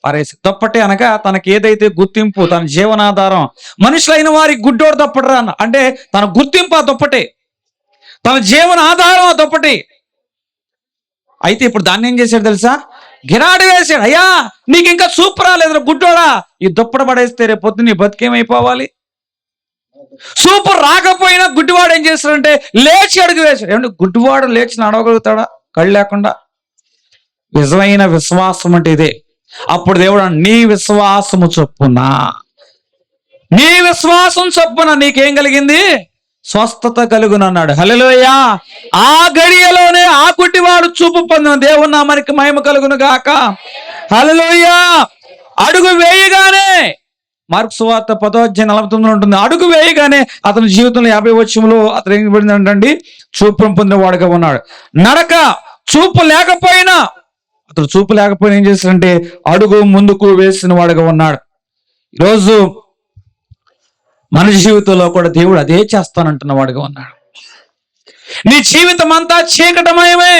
పారేసి. దుప్పటి అనగా తనకి ఏదైతే గుర్తింపు, తన జీవనాధారం, మనుషులైన వారికి గుడ్డోడు దుప్పటి రా అంటే తన గుర్తింపు ఆ దుప్పటి, తన జీవన ఆధారం ఆ దుప్పటి. అయితే ఇప్పుడు దాన్ని ఏం చేశాడు తెలుసా? గిరాడు వేశాడు. అయ్యా నీకు ఇంకా చూపు రాలేదు గుడ్డోడా, ఈ దుప్పటి పడేస్తే రేపు పొద్దున్న నీ బతికేమైపోవాలి. చూపు రాకపోయినా గుడ్డివాడు ఏం చేస్తాడంటే లేచి అడుగు వేశాడు. ఏమంటే గుడ్డివాడు లేచి నడవగలుగుతాడా కళ్ళు లేకుండా? నిజమైన విశ్వాసం అంటే ఇదే. అప్పుడు దేవుడు నీ విశ్వాసము చొప్పున, నీ విశ్వాసం చొప్పున నీకేం కలిగింది? స్వస్థత కలుగునన్నాడు. హల్లెలూయా. ఆ గడియలోనే ఆ గుడ్డివాడు చూపు పొందిన. దేవుని నామానికి మహిమ కలుగును గాక. హల్లెలూయా. అడుగు వేయగానే, మార్కు సువార్త 10:49 ఉంటుంది. అడుగు వేయగానే అతని జీవితంలో 50 వచ్చంలో అతను ఏం పడిందంటండి? చూపు పొందిన వాడుగా ఉన్నాడు. నడక చూపు లేకపోయినా, అతడు చూపు లేకపోయినా ఏం చేశాడంటే అడుగు ముందుకు వేసిన వాడుగా ఉన్నాడు. ఈరోజు మన జీవితంలో కూడా దేవుడు అదే చేస్తానంటున్న వాడుగా ఉన్నాడు. నీ జీవితం అంతా చీకటమయమే.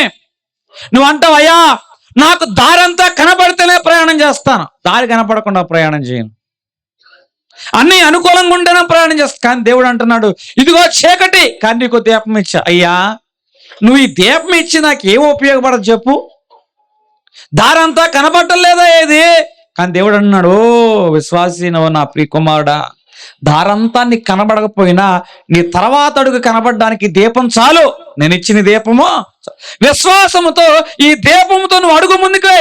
నువ్వు అంటావు, అయ్యా నాకు దారంతా కనపడితేనే ప్రయాణం చేస్తాను. దారి కనపడకుండా ప్రయాణం చేయను. అన్ని అనుకూలంగా ఉంటేనే ప్రయాణం చేస్తాను. కానీ దేవుడు అంటున్నాడు, ఇదిగో చీకటి, కానీ నీకు దీపం ఇచ్చా. అయ్యా నువ్వు ఈ దీపం ఇచ్చి నాకు ఏం ఉపయోగపడదు చెప్పు? దారంతా కనపడటం లేదా ఏది? కానీ దేవుడు అన్నాడు, ఓ విశ్వాసి నువ్వు నా ప్రియ కుమారుడా, దారంతా నీకు కనబడకపోయినా నీ తర్వాత అడుగు కనబడడానికి దీపం చాలు. నేను ఇచ్చిన దీపము విశ్వాసముతో, ఈ దీపముతో నువ్వు అడుగు ముందుకు.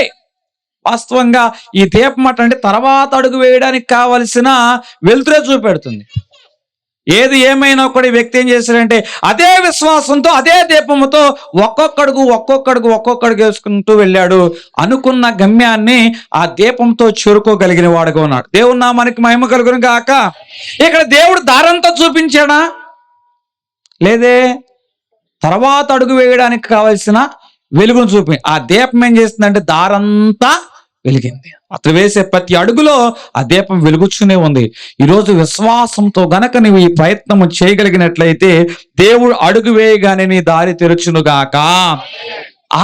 వాస్తవంగా ఈ దీపం అంటే తర్వాత అడుగు వేయడానికి కావలసిన వెలుతురే చూపెడుతుంది. ఏది ఏమైనా కూడా ఈ వ్యక్తి ఏం చేశాడంటే అదే విశ్వాసంతో, అదే దీపముతో ఒక్కొక్కడుగు వేసుకుంటూ వెళ్ళాడు. అనుకున్న గమ్యాన్ని ఆ దీపంతో చేరుకోగలిగిన వాడుగా ఉన్నాడు. దేవుని నామానికి మహిమ కలుగును గాక. ఇక్కడ దేవుడు దారంతా చూపించాడా? లేదే. తర్వాత అడుగు వేయడానికి కావలసిన వెలుగును చూపి ఆ దీపం ఏం చేస్తుందంటే దారంతా వెలిగింది. అతను వేసే ప్రతి అడుగులో ఆ దీపం వెలుగుతూనే ఉంది. ఈరోజు విశ్వాసంతో గనక నువ్వు ఈ ప్రయత్నం చేయగలిగినట్లయితే దేవుడు అడుగు వేయగానే నీ దారి తెరచునుగాక.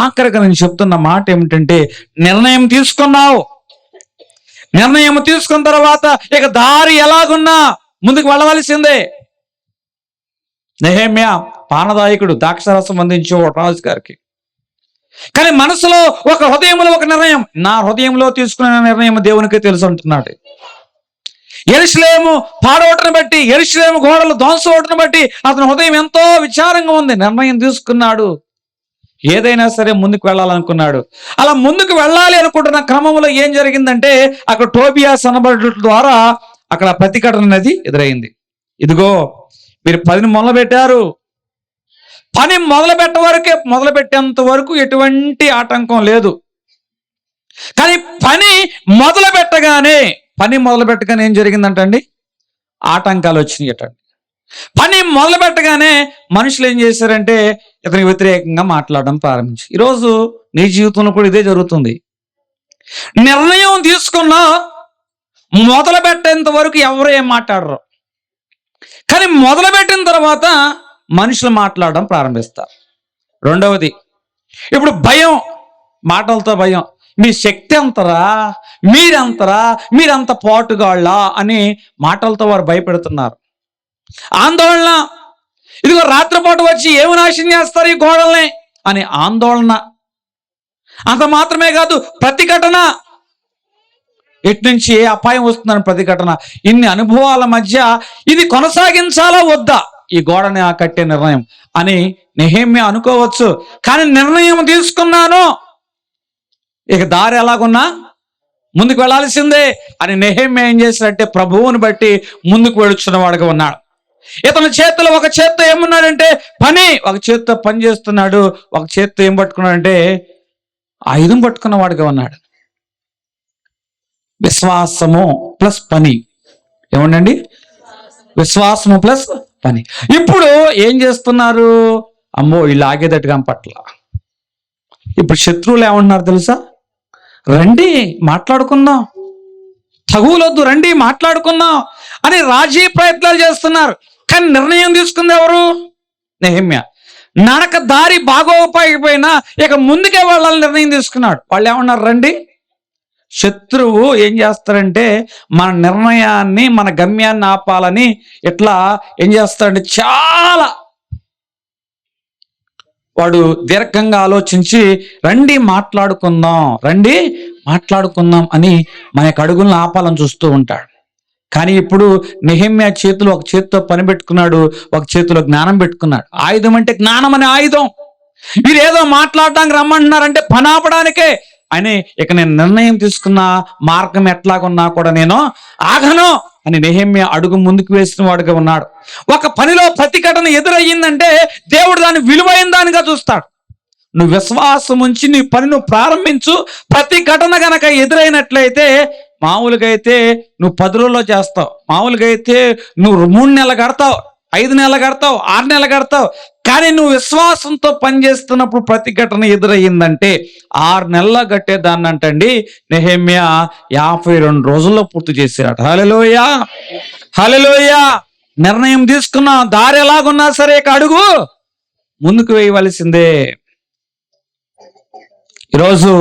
ఆఖరిగా నేను చెప్తున్న మాట ఏమిటంటే, నిర్ణయం తీసుకున్నావు. నిర్ణయం తీసుకున్న తర్వాత ఇక దారి ఎలాగున్నా ముందుకు వెళ్ళవలసిందే. నెహెమ్యా పానదాయకుడు, ద్రాక్షారసం అందించేవాడు రాజు గారికి. కానీ మనసులో ఒక హృదయంలో ఒక నిర్ణయం, నా హృదయంలో తీసుకున్న నిర్ణయం దేవునికి తెలుసు అంటున్నాడు. యెరూషలేము పాడవటను బట్టి, యెరూషలేము గోడలు ధ్వంసవటను బట్టి అతని హృదయం ఎంతో విచారంగా ఉంది. నిర్ణయం తీసుకున్నాడు. ఏదైనా సరే ముందుకు వెళ్ళాలనుకున్నాడు. అలా ముందుకు వెళ్ళాలి అనుకుంటున్న క్రమంలో ఏం జరిగిందంటే, అక్కడ టోబియాస్ అనబడట ద్వారా అక్కడ ప్రతిఘటన అనేది ఎదురైంది. ఇదిగో మీరు పనిని మొదలుపెట్టారు, పని మొదలుపెట్టేంత వరకు ఎటువంటి ఆటంకం లేదు. కానీ పని మొదలు పెట్టగానే ఏం జరిగిందంటండి? ఆటంకాలు వచ్చినాయటండి. పని మొదలు పెట్టగానే మనుషులు ఏం చేశారంటే ఇతనికి వ్యతిరేకంగా మాట్లాడడం ప్రారంభించి. ఈరోజు నీ జీవితంలో కూడా ఇదే జరుగుతుంది. నిర్ణయం తీసుకున్నా మొదలు పెట్టేంత వరకు ఎవరు ఏం మాట్లాడరు. కానీ మొదలుపెట్టిన తర్వాత మనుషులు మాట్లాడడం ప్రారంభిస్తారు. రెండవది, ఇప్పుడు భయం, మాటలతో భయం. మీ శక్తి ఎంతరా, మీరంత పాటుగాళ్ళ అని మాటలతో వారు భయపెడుతున్నారు. ఆందోళన, ఇదిగో రాత్రిపాటు వచ్చి ఏమి నాశనం చేస్తారు ఈ గోడల్ని అని ఆందోళన. అంత మాత్రమే కాదు, ప్రతిఘటన. ఎటు నుంచి ఏ అపాయం వస్తుందని ప్రతిఘటన. ఇన్ని అనుభవాల మధ్య ఇది కొనసాగించాలా వద్దా, ఈ గోడని కట్టే నిర్ణయం అని నెహెమ్యా అనుకోవచ్చు. కానీ నిర్ణయం తీసుకున్నాను, ఇక దారి ఎలాగున్నా ముందుకు వెళ్ళాల్సిందే అని నెహెమ్యా ఏం చేశాడంటే ప్రభువుని బట్టి ముందుకు వెళుచున్నవాడుగా ఉన్నాడు. ఇతని చేతిలో ఒక చేత్తో ఏమున్నాడంటే పని, ఒక చేత్తో పని చేస్తున్నాడు, ఒక చేత్తో ఏం పట్టుకున్నాడంటే ఆయుధం పట్టుకున్నవాడుగా ఉన్నాడు. విశ్వాసము ప్లస్ పని. ఏమండి? విశ్వాసము ప్లస్ పని. ఇప్పుడు ఏం చేస్తున్నారు? అమ్మో వీళ్ళు ఆగేదట్టుగా పట్ల. ఇప్పుడు శత్రువులు ఏమంటున్నారు తెలుసా? రండి మాట్లాడుకుందాం, తగులొద్దు, రండి మాట్లాడుకుందాం అని రాజీ ప్రయత్నాలు చేస్తున్నారు. కానీ నిర్ణయం తీసుకుంది ఎవరు? నెహెమ్యా. నడక దారి బాగోకపోయినా ఇక ముందుకే వాళ్ళని నిర్ణయం తీసుకున్నాడు. వాళ్ళు ఏమన్నారు? రండి. శత్రువు ఏం చేస్తారంటే మన నిర్ణయాన్ని, మన గమ్యాన్ని ఆపాలని ఇట్లా ఏం చేస్తాడంటే చాలా వాడు దీర్ఘంగా ఆలోచించి రండి మాట్లాడుకుందాం అని మన యొక్క అడుగులను ఆపాలని చూస్తూ ఉంటాడు. కానీ ఇప్పుడు నెహెమ్యా చేతిలో ఒక చేతితో పని పెట్టుకున్నాడు, ఒక చేతిలో జ్ఞానం పెట్టుకున్నాడు. ఆయుధం అంటే జ్ఞానం అనే ఆయుధం. మీరు ఏదో మాట్లాడడానికి రమ్మంటున్నారంటే పని ఆపడానికే. అని ఇక నేను నిర్ణయం తీసుకున్న మార్గం ఎట్లాగున్నా కూడా నేను ఆగను అని నెహెమ్యా అడుగు ముందుకు వేసిన వాడుగా ఉన్నాడు. ఒక పనిలో ప్రతిఘటన ఎదురయ్యిందంటే దేవుడు దాన్ని విలువైన దానిగా చూస్తాడు. నువ్వు విశ్వాసం ఉంచి నీ పని నువ్వు ప్రారంభించు. ప్రతి ఘటన గనక ఎదురైనట్లయితే మామూలుగా అయితే నువ్వు 10 రోజుల్లో చేస్తావు, మామూలుగా అయితే నువ్వు 3 నెలలు కడతావు, 5 నెలలు కడతావు, 6 నెలలు కడతావు. కానీ నువ్వు విశ్వాసంతో పనిచేస్తున్నప్పుడు ప్రతి ఘటన ఎదురయ్యిందంటే 6 నెలల్లో కట్టేదాన్ని అంటండి నెహెమ్యా 52 రోజుల్లో పూర్తి చేశాడు. హల్లెలూయా, హల్లెలూయా. నిర్ణయం తీసుకున్నా, దారి ఎలాగున్నా సరే ఇక అడుగు ముందుకు వేయవలసిందే. ఈరోజు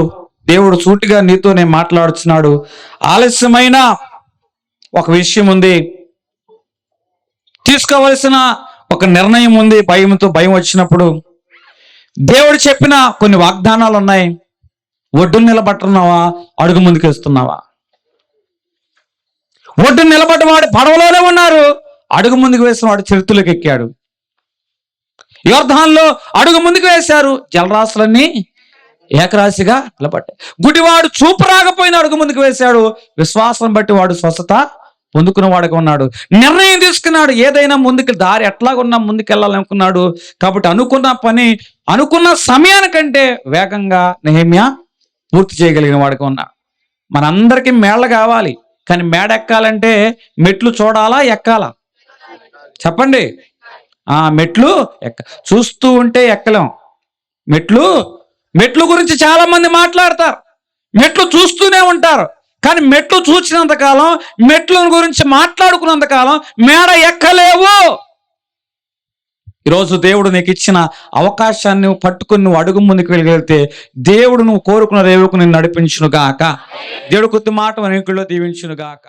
దేవుడు సూటిగా నీతోనే మాట్లాడుతున్నాడు. ఆలస్యమైన ఒక విషయం ఉంది, తీసుకోవలసిన ఒక నిర్ణయం ఉంది. భయం వచ్చినప్పుడు దేవుడు చెప్పిన కొన్ని వాగ్దానాలు ఉన్నాయి. ఒడ్డును నిలబడుతున్నావా, అడుగు ముందుకు వేస్తున్నావా? ఒడ్డును నిలబడ్డవాడు పడవలోనే ఉన్నారు, అడుగు ముందుకు వేసిన వాడు చరిత్రలోకి ఎక్కాడు. యోర్దానులో అడుగు ముందుకు వేశారు, జలరాశులన్నీ ఏకరాశిగా నిలబడ్డాయి. గుడివాడు చూపు రాకపోయినా అడుగు ముందుకు వేశాడు, విశ్వాసం బట్టి వాడు స్వస్థత పొందుకున్న వాడుగా ఉన్నాడు. నిర్ణయం తీసుకున్నాడు, ఏదైనా ముందుకు దారి ఎట్లాగున్నా ముందుకెళ్ళాలనుకున్నాడు. కాబట్టి అనుకున్న పని అనుకున్న సమయానికంటే వేగంగా నెహెమ్యా పూర్తి చేయగలిగిన వాడుగా ఉన్నాడు. మనందరికీ మేళ్ళ కావాలి, కానీ మేడ ఎక్కాలంటే మెట్లు చూడాలా, ఎక్కాలా? చెప్పండి. మెట్లు చూస్తూ ఉంటే ఎక్కలేం. మెట్లు గురించి చాలా మంది మాట్లాడతారు, మెట్లు చూస్తూనే ఉంటారు. కానీ మెట్లు చూసినంత కాలం, మెట్ల గురించి మాట్లాడుకున్నంత కాలం మేడ ఎక్కలేవు. ఈరోజు దేవుడు నీకు ఇచ్చిన అవకాశాన్ని పట్టుకుని నువ్వు అడుగు ముందుకు వెళ్ళగలిగితే దేవుడు నువ్వు కోరుకున్న రేవుకు నిన్ను నడిపించును గాక. దేవుడు కొద్ది మాట అనేకుల్లో దీవించును గాక.